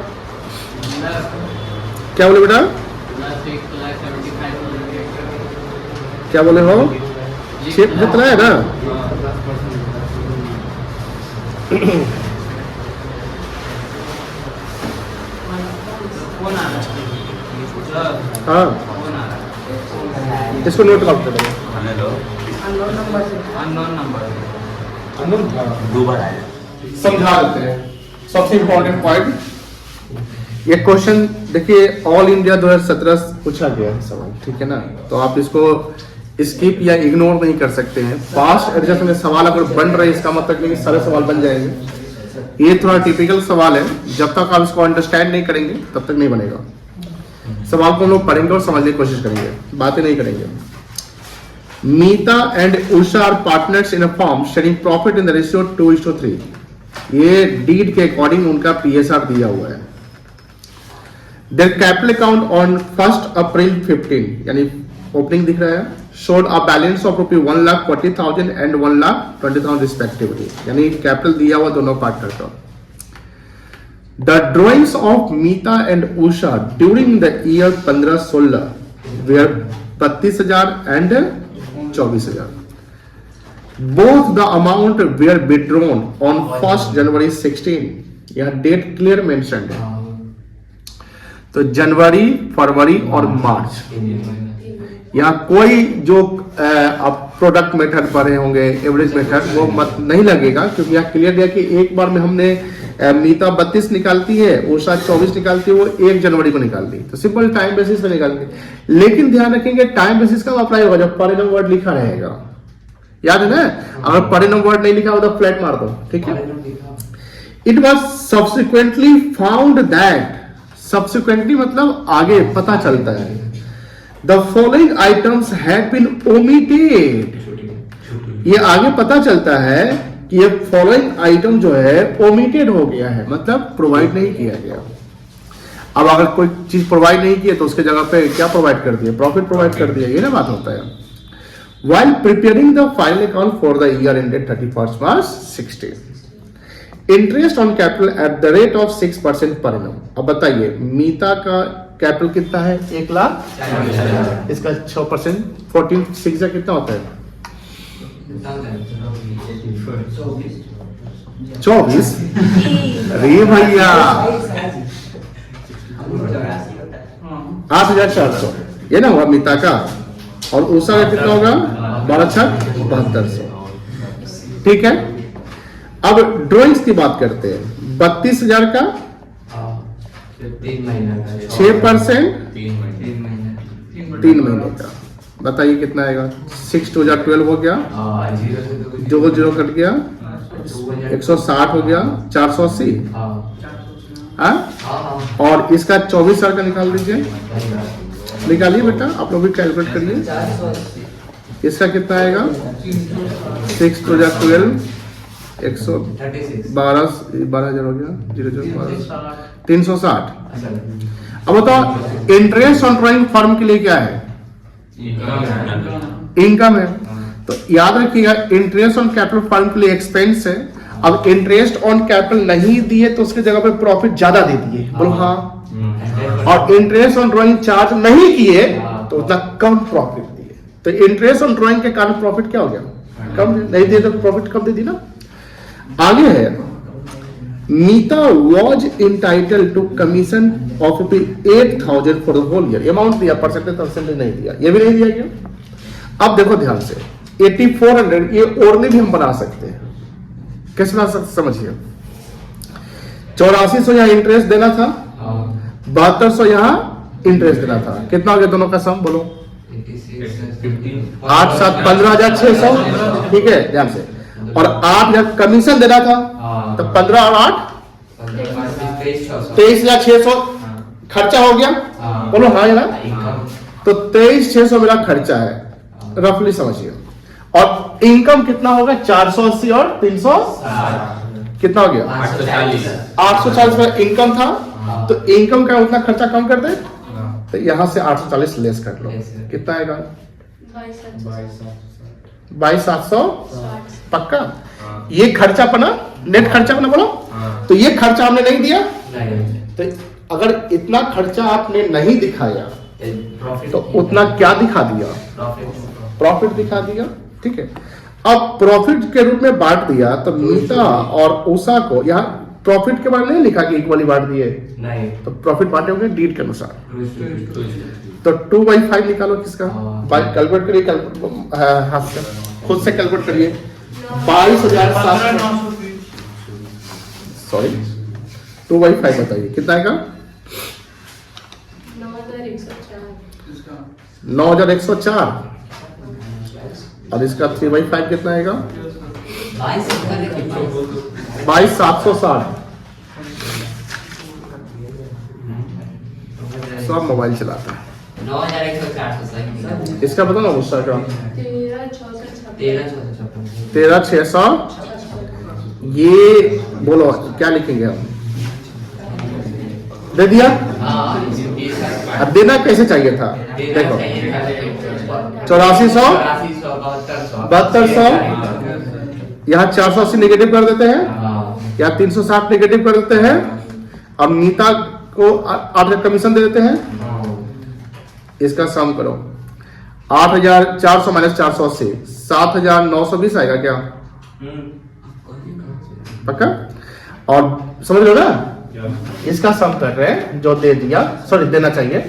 A: क्या बोले बेटा? क्या बोले हो? कितना है ना? हाँ इसको नोट आउट कर देंगे।
E: दो बार आया।
A: समझा देते हैं सबसे इंपॉर्टेंट पॉइंट। ये क्वेश्चन देखिए ऑल इंडिया 2017 पूछा गया है सवाल, ठीक है ना। तो आप इसको स्किप या इग्नोर नहीं कर सकते हैं। पास्ट एडजस्ट में सवाल अगर बन रहे इसका मतलब नहीं कि सारे सवाल बन जाएंगे। ये थोड़ा टिपिकल सवाल है, जब तक आप इसको अंडरस्टैंड नहीं करेंगे तब तक नहीं बनेगा। सवाल को हम लोग पढ़ेंगे और समझने की कोशिश करेंगे, बातें नहीं करेंगे। Meeta and Usha are partners in a firm sharing profit in the ratio 2:3। ये डीड के अकॉर्डिंग उनका पीएसआर दिया हुआ है। Their capital account on 1 April 15 यानी ओपनिंग दिख रहा है, showed a balance of ₹1,40,000 and ₹1,20,000 respectively, यानी कैपिटल दिया हुआ दोनों पार्टनर का। The drawings of Meeta and Usha during the year 15-16 were 32,000 and 24,000। Both the amount were withdrawn on 1 January 16। यह डेट क्लियर मेंशन है, तो जनवरी, फरवरी और मार्च। यहाँ कोई जो आप प्रोडक्ट मेथड पढ़े होंगे, एवरेज मेथड, वो मत नहीं लगेगा, क्योंकि यहाँ क्लियर दिया कि एक बार में हमने मीता 32 निकालती है, उषा 24 निकालती है, वो 1 जनवरी को निकालती है, तो सिंपल टाइम बेसिस पे निकालती। लेकिन ध्यान रखेंगे टाइम बेसिस कब अप्लाई होगा, जब पर एनम वर्ड लिखा रहेगा, याद है ना। अगर पर एनम वर्ड नहीं लिखा हो तो फ्लैट मार दो, ठीक है। It was subsequently found that, subsequently मतलब आगे पता चलता है, the following items had been omitted, ये आगे पता चलता है कि ये फॉलोइंग आइटम जो है ओमिटेड हो गया है, मतलब प्रोवाइड नहीं किया गया। अब अगर कोई चीज प्रोवाइड नहीं की है तो उसके जगह पे क्या प्रोवाइड कर दिया, प्रॉफिट प्रोवाइड कर दिया, ये ना बात होता है। While preparing the final account for the year ended 31st March 16, interest on capital at the rate of 6% per annum। अब बताइए मीता का कैपिटल कितना है, 1,00,000, इसका 6%, 14 6 कितना होता है, 24। अरे भैया 8,400, ये ना हुआ मीता का, और उषा का कितना होगा, 12,7200, ठीक है। अब ड्रॉइंग्स की बात करते हैं, 32,000 का 6%, 3 महीने का, बताइए कितना आएगा, 6 2 12 हो गया, जो 0 कट गया, 160 हो गया, 480, हाँ। और इसका 24,000 का निकाल दीजिए, निकालिए बेटा, आप लोग भी कैलकुलेट करिए, इसका कितना आएगा, 6 2 12, 12,000 हो गया, 360। अब बताओ इंटरेस्ट ऑन ड्रॉइंग फर्म के लिए क्या है, इनकम है, तो याद रखिएगा इंटरेस्ट ऑन कैपिटल फर्म के लिए एक्सपेंस है। अब इंटरेस्ट ऑन कैपिटल नहीं दिए तो उसके जगह पे प्रॉफिट ज्यादा दे दिए, बोलो हाँ। और इंटरेस्ट ऑन ड्रॉइंग चार्ज नहीं किए तो उतना कम प्रॉफिट दिए, तो इंटरेस्ट ऑन ड्रॉइंग के कारण प्रॉफिट क्या हो गया, कम नहीं दिए तो प्रॉफिट कम दे दी ना। आगे है, Meeta was entitled to commission of ₹8,000 for the whole year, amount दिया, परसेंटेज नहीं दिया, ये भी नहीं दिया गया। अब देखो ध्यान से, 8400 ये ओरली भी हम बना सकते हैं, कैसे बना सकते समझिए। 8400 यहाँ इंटरेस्ट देना था, 7200 यहाँ इंटरेस्ट देना था, कितना हो गया दोनों का सम बोलो, 8 7 15,600, ठीक है ध्यान से। और 8,000 कमीशन देना था, तो 15 और 8 23,600 खर्चा हो गया, बोलो हाँ है ना। तो 23,600 मेरा खर्चा है, रफली समझिए। और इनकम कितना होगा, 480 और 300 कितना हो गया, 840 में इनकम था, तो इनकम का उतना खर्चा कम कर दे, तो यहां से 840 लेस कर लो, कितना आएगा, 22,700 पक्का। ये खर्चा अपना नेट खर्चा अपना बोलो, तो ये खर्चा हमने नहीं दिया, तो अगर इतना खर्चा आपने नहीं दिखाया तो उतना क्या दिखा दिया, प्रॉफिट दिखा दिया, ठीक है। अब प्रॉफिट के रूप में बांट दिया, तो मीता और उषा को यहाँ प्रॉफिट के बारे में नहीं लिखा कि इक्वली बांट दिए, तो प्रॉफिट बांटे होंगे डीड के अनुसार। तो 2/5 निकालो किसका, कैलकुलेट करिए, हाथ से खुद से कैलकुलेट करिए, 22,700, सॉरी 2/5 बताइए कितना आएगा, 9,104, और इसका 3/5 कितना आएगा, 22,760। सब मोबाइल चलाता है,
B: 9,104
A: इसका पता ना गुस्सा का
B: 13,656
A: 13,600, ये बोलो क्या लिखेंगे हम, दे दिया। अब देना कैसे चाहिए था, देखो 8400 7200 यहाँ 480 नेगेटिव कर देते हैं या 360 नेगेटिव कर देते हैं। अब नीता को 8 का कमीशन दे देते हैं। इसका सम करो 8400 माइनस 480 7920 आएगा क्या? पक्का? और समझ लो ना, इसका सम कर रहे हैं जो दे दिया, सॉरी देना चाहिए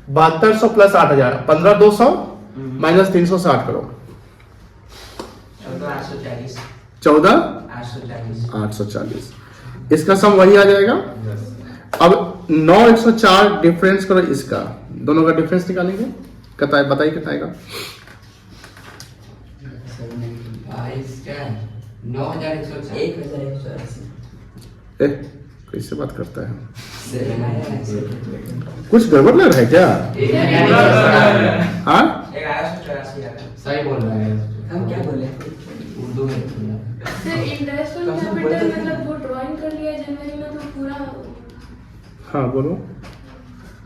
A: 7200 प्लस 8000 15200 माइनस 360 करो 14840। इसका सम वही आ जाएगा। अब 9104 डिफरेंस करो इसका, दोनों का डिफरेंस निकालेंगे। बताइए कितना आएगा?
C: 9180।
A: कैसे बात करता है? कुछ गड़बड़ लग रहा है क्या? हाँ
C: सही बोल रहा है।
F: हम क्या बोले?
C: उर्दू में
G: सर इंटरेस्ट ऑन कैपिटल मतलब वो ड्राइंग कर लिया जनवरी में तो पूरा।
A: हाँ बोलो।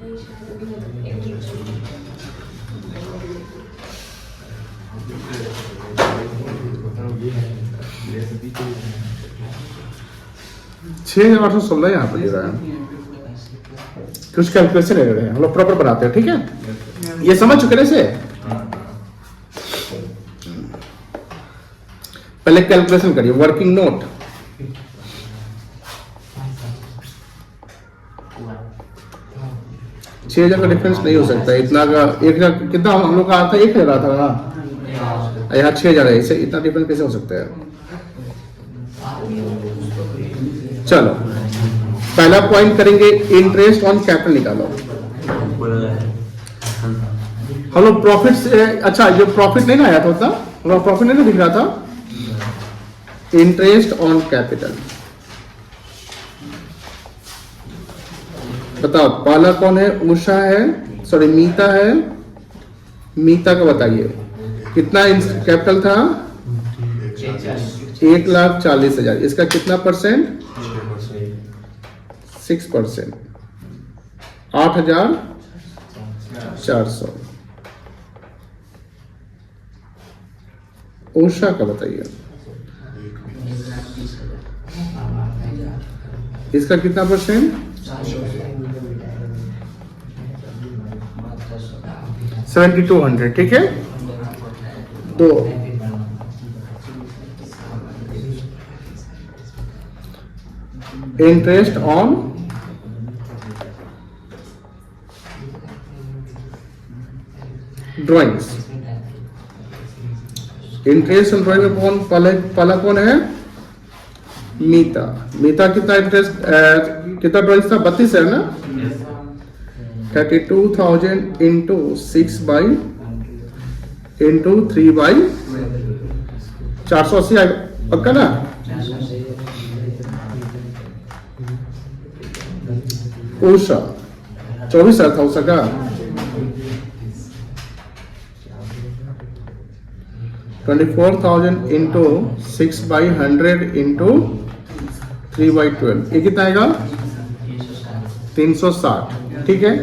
G: नहीं शायद अभी नहीं।
A: 6816 यहाँ पे दे रहा है। कुछ कैलकुलेशन ले रहे हैं हम लोग, प्रॉपर बनाते हैं। ठीक है, ये समझ चुके ना इसे? पहले कैलकुलेशन करिए। वर्किंग नोट 6000 का डिफरेंस नहीं हो सकता इतना का। एक कितना हम लोग का आता है? 1000 आता था ना, यहाँ 6000 है। इसे इतना डिफरेंस कैसे हो सकता है? चलो पहला पॉइंट करेंगे, इंटरेस्ट ऑन कैपिटल निकालो। हम लोग प्रॉफिट से, अच्छा जो प्रॉफिट नहीं ना आया था उतना, हम लोग प्रॉफिट नहीं ना दिख रहा था। इंटरेस्ट ऑन कैपिटल बताओ, पहला कौन है? उषा है, सॉरी मीता है। मीता का बताइए कितना कैपिटल था? 1,40,000। इसका कितना परसेंट? 6%, 8,400। उषा का बताइए इसका कितना परसेंट? 7200। ठीक है, दो interest on drawings. Interest on drawing में कौन पहला कौन है? मीता। मीता कितना इंटरेस्ट, कितना ड्राइंग्स था? 32 है ना। 32,000 इंटू 6 बाई इंटू 3 बाई 480 आएगा पक्का ना? उषा 24,000 था उषा का। 24,000 इंटू 6 बाई 100 इंटू 3 बाई 12, ये कितना आएगा? 360। ठीक है,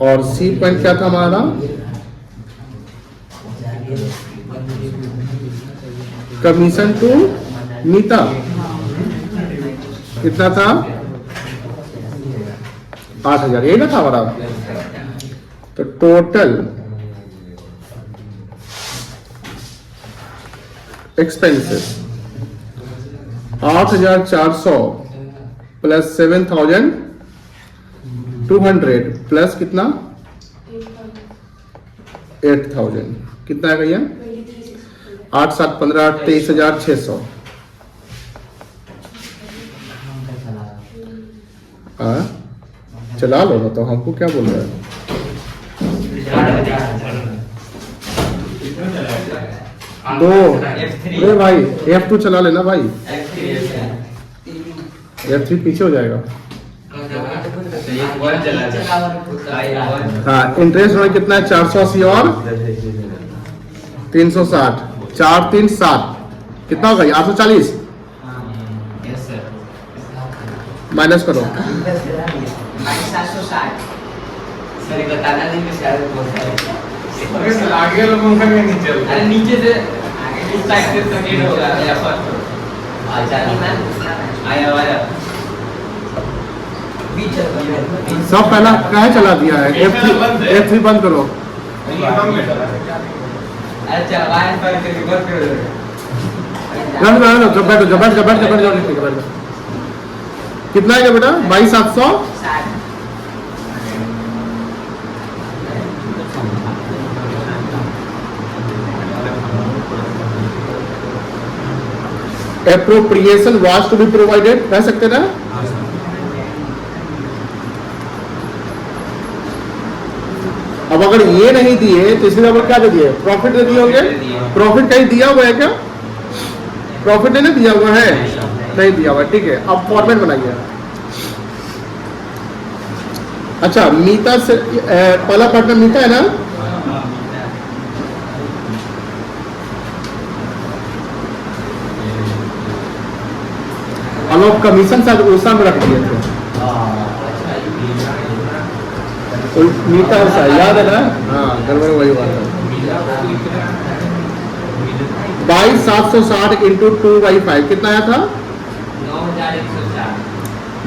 A: और सी पॉइंट क्या था हमारा? कमीशन टू मीता कितना था? 8,000। यही ना था हमारा। तो टोटल एक्सपेंसेस 8,400 प्लस 7,200 प्लस कितना? 8,000। कितना आएगा ये? 8 7 15 23,600। हाँ चला लो ना, तो हमको क्या बोल रहा है? दो। अरे भाई F2 चला लेना भाई, F3 पीछे हो जाएगा। हाँ इंटरेस्ट रेट कितना है? 480 और 360, 4 3 7 कितना होगा? 840 माइनस करो।
D: अगर आगे लोगों का क्या नहीं चल
C: अरे नीचे से इस साइड से सेकंड होगा या फर्स्ट अच्छा ना आया बीच
A: सब पहला क्या चला दिया है F3 बंद करो।
C: अच्छा वायर पर के रिवर्स कर
A: रन जब बैठो कितना है बेटा 22,700 appropriation was to be provided कह सकते ना। अब अगर ये नहीं दिए तो इसलिए अब क्या दे दिए प्रॉफिट दे दिए होंगे। प्रॉफिट कहीं दिया हुआ है क्या प्रॉफिट नहीं दिया हुआ है नहीं दिया हुआ ठीक है। अब फॉर्मेट बनाइए। अच्छा मीता से पहला पार्टनर मीता है ना हम कमीशन शायद उषा में रख दिए थे मीता उषा याद है ना। हाँ घर में वही बात है 22,760 इंटू 2/5 कितना आया था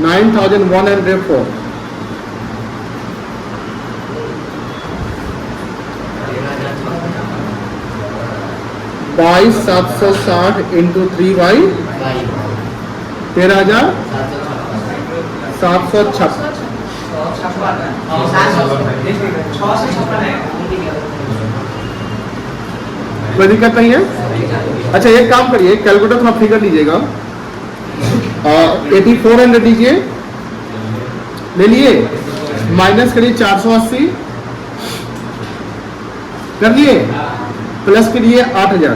A: 9,104 22,760 इंटू 3/5 13,756 कोई दिक्कत नहीं है। अच्छा एक काम करिए कैलकुलेटर में फिगर लीजिएगा 8400 लीजिए ले लिए माइनस करिए 480 कर लिए प्लस करिए 8,000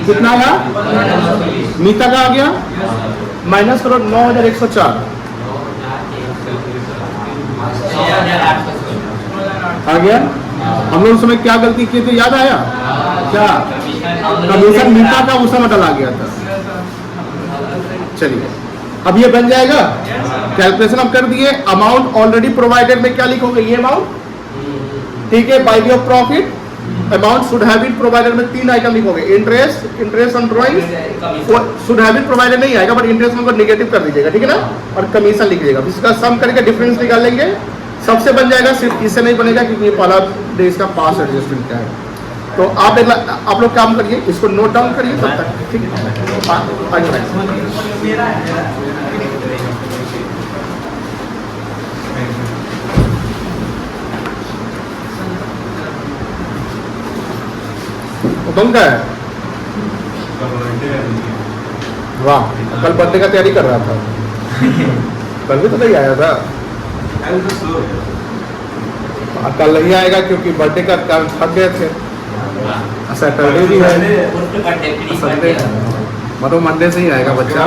A: कितना आया मीता का आ गया माइनस करो 9,104 आ गया। हम लोग उस समय क्या गलती किए थे याद आया क्या कमीशन मीता का उस समय डला गया था। चलिए अब ये बन जाएगा कैलकुलेशन हम कर दिए। अमाउंट ऑलरेडी प्रोवाइडेड में क्या लिखोगे ये अमाउंट ठीक है by way of profit amount should have been provided में 3 आइटम लिखोगे interest on drawing should have been provided नहीं आएगा बट इंटरेस्ट में नेगेटिव कर दीजिएगा ठीक है ना और कमीशन लिख लीजिएगा इसका सम करके डिफरेंस निकाल लेंगे सबसे बन जाएगा सिर्फ इससे नहीं बनेगा क्योंकि ये पहला डेज का पास एडजस्टमेंट का है। तो आप लोग काम करिए इसको नोट डाउन करिए तब तक ठीक है। बन गया है वाह कल बर्थडे का तैयारी कर रहा था कल भी तो नहीं आया था कल नहीं आएगा क्योंकि बर्थडे का काम थक गए थे सैटरडे भी है संडे मतलब मंडे से ही आएगा बच्चा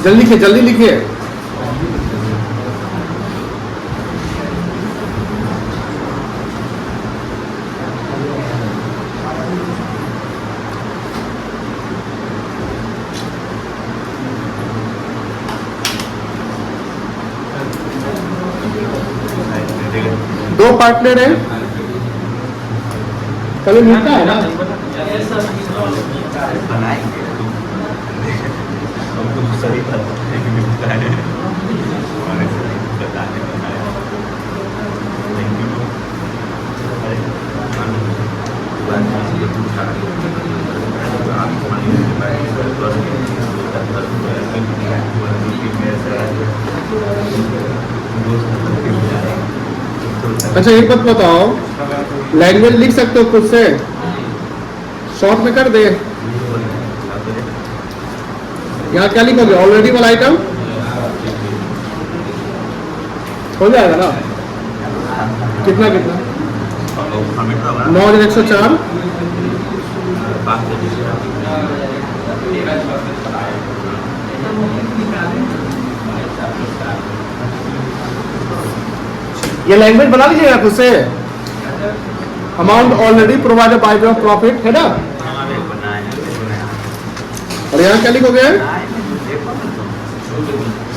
A: जल्दी लिखिए दो पार्टनर है कभी मिलता है ना अच्छा एक बात बताओ लैंग्वेज लिख सकते हो खुद से शॉर्ट में कर दे यहाँ क्या लिखोगे ऑलरेडी वाला आइटम हो जाएगा ना कितना 9,104 ये लैंग्वेज बना लीजिएगा खुद से amount already provided by way of profit है ना और यहाँ क्या लिखोगे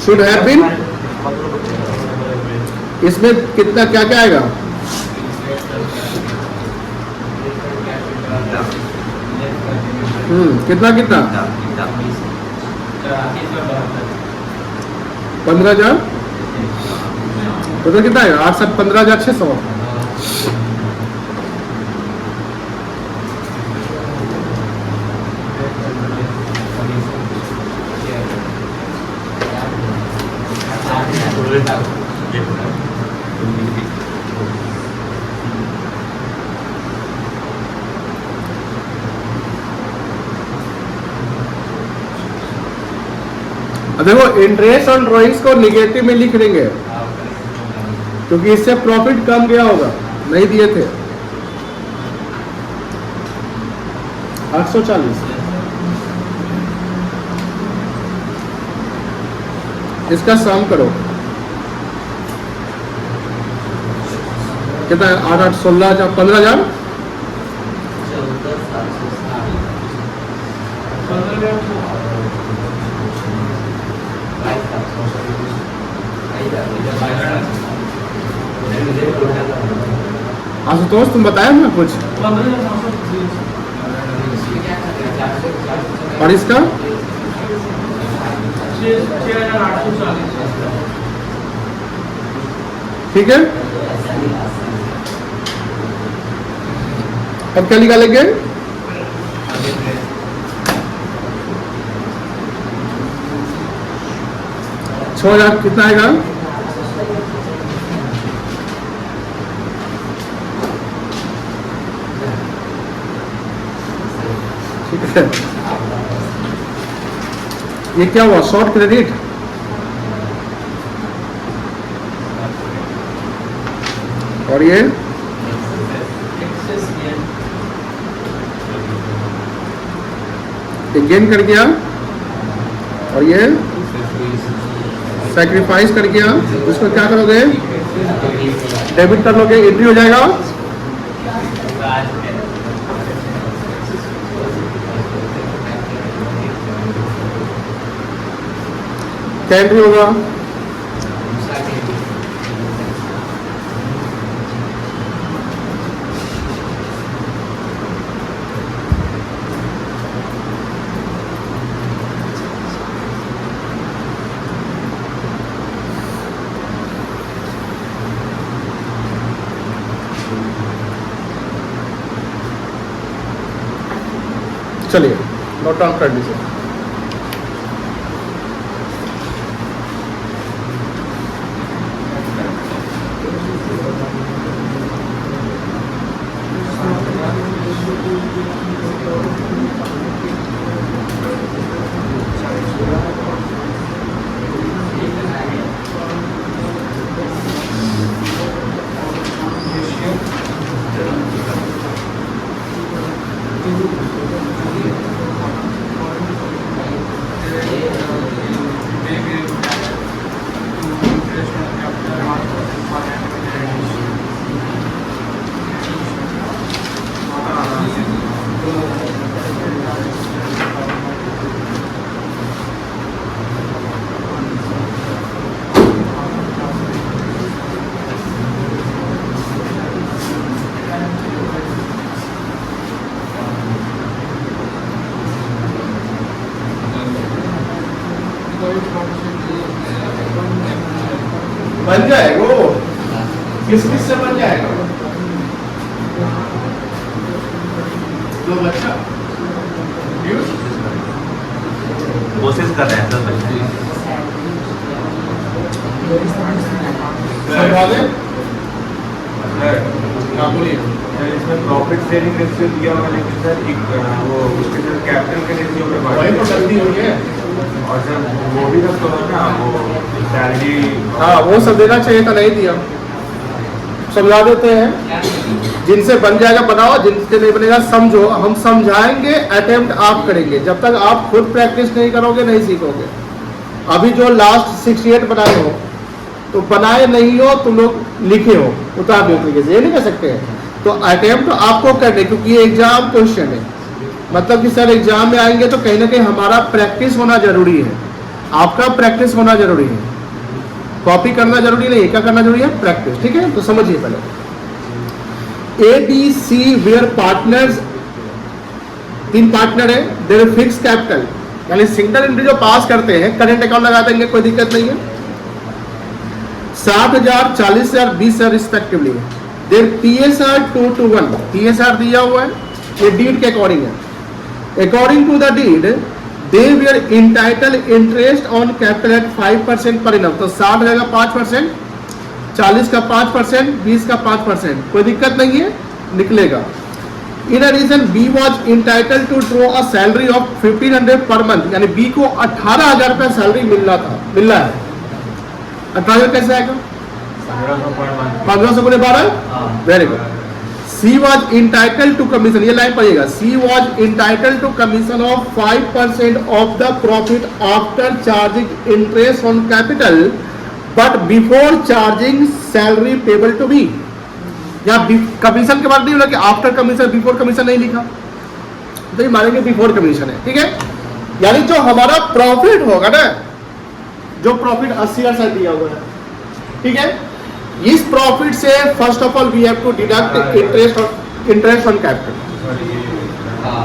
A: शुड हैव बीन, इसमें कितना क्या क्या आएगा? कितना कितना? 15,000, तो कितना आएगा? 8,715,600। देखो इंटरेस्ट ऑन ड्रॉइंग्स को निगेटिव में लिख देंगे क्योंकि इससे प्रॉफिट कम गया होगा, नहीं दिए थे। 840 इसका सम करो कितना है? 8 8 16,000 15,000 आशुतोष तुम बताया ना कुछ, और इसका
D: 6,840।
A: ठीक है। अब क्या निकालेंगे? छह हजार कितना आएगा? ठीक है, ये क्या हुआ? Short credit. और ये गेन कर गया, और ये सैक्रिफाइस कर गया। उसको क्या करोगे? डेबिट कर लोगे, एंट्री हो जाएगा। क्या एंट्री होगा? चलिए नोट डाउन कर लीजिए। बन जाएगा वो, किस से बन जाएगा? दो बच्चा
E: कोशिश कर रहे हैं सर बच्चे।
D: इसमें प्रॉफिट शेयरिंग रेशियो दिया हुआ, लेकिन सर एक वो उसके साथ कैपिटल के रेशियो पे
A: वही तो गलती हो गई है।
D: और सर वो भी सब करो ना, वो सैलरी।
A: हाँ वो सब देना चाहिए था, नहीं दिया। समझा देते हैं, जिनसे बन जाएगा बनाओ, जिनसे नहीं बनेगा समझो। हम समझाएंगे, अटेम्प्ट आप करेंगे। जब तक आप खुद प्रैक्टिस नहीं करोगे नहीं सीखोगे। अभी जो लास्ट 68 बनाए हो तो बनाए नहीं हो, तुम लोग लिखे हो उतार दो तरीके से, ये नहीं कर सकते हैं। तो अटेम्प्ट आपको करने, क्योंकि ये एग्जाम क्वेश्चन है। मतलब कि सर एग्जाम में आएंगे तो कहीं ना कहीं हमारा प्रैक्टिस होना जरूरी है। आपका प्रैक्टिस होना जरूरी है, कॉपी करना जरूरी नहीं है, क्या करना जरूरी है? प्रैक्टिस। ठीक है, तो समझिए पहले A B C were partners, 3 partner है, देयर फिक्स कैपिटल, यानी सिंगल एंट्री जो पास करते हैं करेंट अकाउंट लगा देंगे, कोई दिक्कत नहीं है। 60,000, 40,000, 20,000 रिस्पेक्टिवली। देयर PSR 2:1, PSR दिया हुआ है, ये डीड के अकॉर्डिंग है। According to the deed they were entitled interest on capital at 5% per enum, तो 60 का 5%, 40 का 5%, 20 का 5%, कोई दिक्कत नहीं है, निकलेगा। In addition B was entitled to draw a salary of 1500 per month, यानी बी को 18,000 रुपया सैलरी मिल रहा है। 18,000 कैसे आएगा? 1500 गुणे 12, very good. She was entitled to commission, ये लाइन पढ़िएगा, she was entitled to commission of 5% of the profit after charging interest on capital but before charging salary payable to be. यहाँ कमीशन के बाद नहीं बोला कि आफ्टर कमीशन, बिफोर कमीशन नहीं लिखा, तो ये मानेंगे बिफोर कमीशन है। ठीक है, यानी जो हमारा प्रॉफिट होगा ना, जो प्रॉफिट 80,000 दिया हुआ है, ठीक है, इस प्रॉफिट से first of all we have to deduct interest on capital.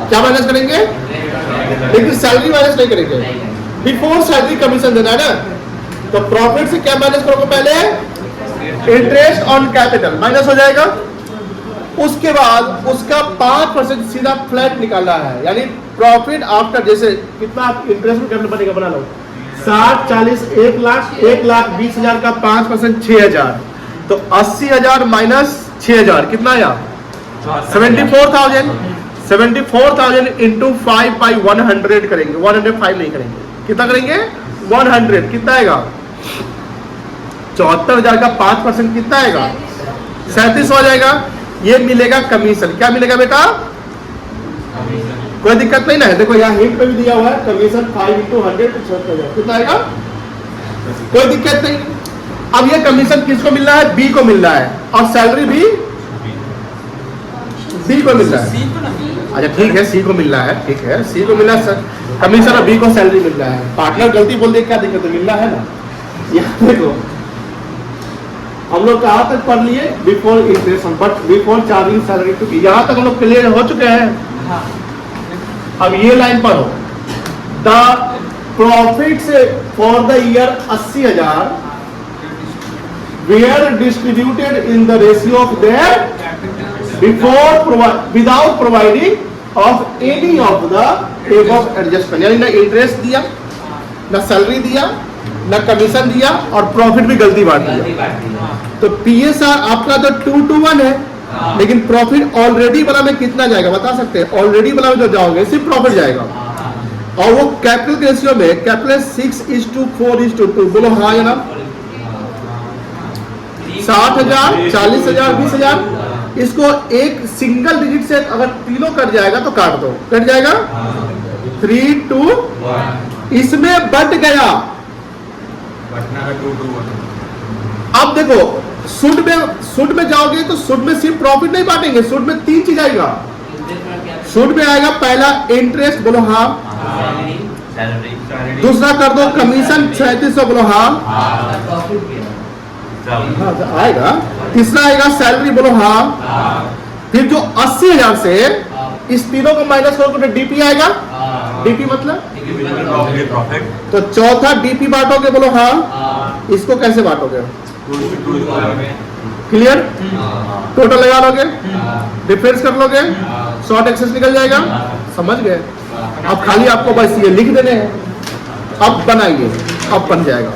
A: क्या माइनस करेंगे? लेकिन सैलरी माइनस नहीं करेंगे, बिफोर सैलरी कमीशन देना है ना, तो प्रॉफिट से क्या माइनस करोगे? पहले इंटरेस्ट ऑन कैपिटल माइनस हो जाएगा, उसके बाद उसका 5% सीधा फ्लैट निकालना है, यानी प्रॉफिट आफ्टर, जैसे कितना इंटरेस्ट में करना पड़ेगा, बना लो 60, 40, 1 लाख, 1,20,000 का 5% 6,000, तो 80,000 माइनस 6,000 कितना आया? 74,000। 74,000 इंटू 5/100 करेंगे, 105 नहीं करेंगे, कितना करेंगे? 100, कितना आएगा? 74,000 का 5% कितना आएगा? 37 हो जाएगा। ये मिलेगा कमीशन। क्या मिलेगा बेटा? कोई दिक्कत नहीं ना है, देखो यहाँ हिंट पे भी दिया हुआ है, कमीशन 5 × 100 तो 76,000 कितना आएगा? कोई दिक्कत नहीं। अब ये कमीशन किसको मिल रहा है? बी को मिल रहा है, और सैलरी भी बी को मिल रहा है। अच्छा ठीक है, सी को मिल रहा है, ठीक है, सी को मिल रहा है कमीशन, और बी को सैलरी मिल रहा है। पार्टनर गलती बोल दे, क्या दिक्कत है? मिल रहा है ना। यहाँ देखो हम लोग कहाँ तक पढ़ लिए? Before interest but before charging salary to be, यहाँ तक हम लोग क्लियर हो चुके हैं। अब ये लाइन पढ़ो, द प्रॉफिट से for the year 80,000 were distributed in the ratio of their before without providing of any of the above adjustment, यानी ना इंटरेस्ट दिया, ना सैलरी दिया, ना कमीशन दिया, और प्रॉफिट भी गलती बांट दिया। तो PSR आपका तो 2:1 है, लेकिन प्रॉफिट ऑलरेडी वाला में कितना जाएगा बता सकते हैं? ऑलरेडी वाला में जो जाओगे सिर्फ प्रॉफिट जाएगा, और वो कैपिटल के रेशियो में कैपिटल 6:4:2, बोलो हाँ या ना? 60,000, 40,000, 20,000, इसको एक सिंगल डिजिट से अगर तीनों कट जाएगा तो काट दो, कट जाएगा 3, 2, इसमें बट गया। अब देखो शुड में जाओगे तो शुड में सिर्फ प्रॉफिट नहीं बांटेंगे, शुड में 3 चीज आएगा। शुड में आएगा पहला इंटरेस्ट, बोलो हाँ, दूसरा कर दो कमीशन 3700, बोलो हाँ, आएगा, तीसरा आएगा सैलरी, बोलो हाँ, फिर जो 80,000 से इस तीनों को माइनस करो तो डीपी आएगा। डीपी मतलब
E: प्रॉफिट,
A: तो चौथा डीपी बांटोगे, बोलो हाँ, इसको कैसे बांटोगे? क्लियर? टोटल लगा लोगे, डिफरेंस कर लोगे, शॉर्ट एक्सेस निकल जाएगा, समझ गए? अब खाली आपको बस ये लिख देने हैं, अब बनाइए, अब बन जाएगा।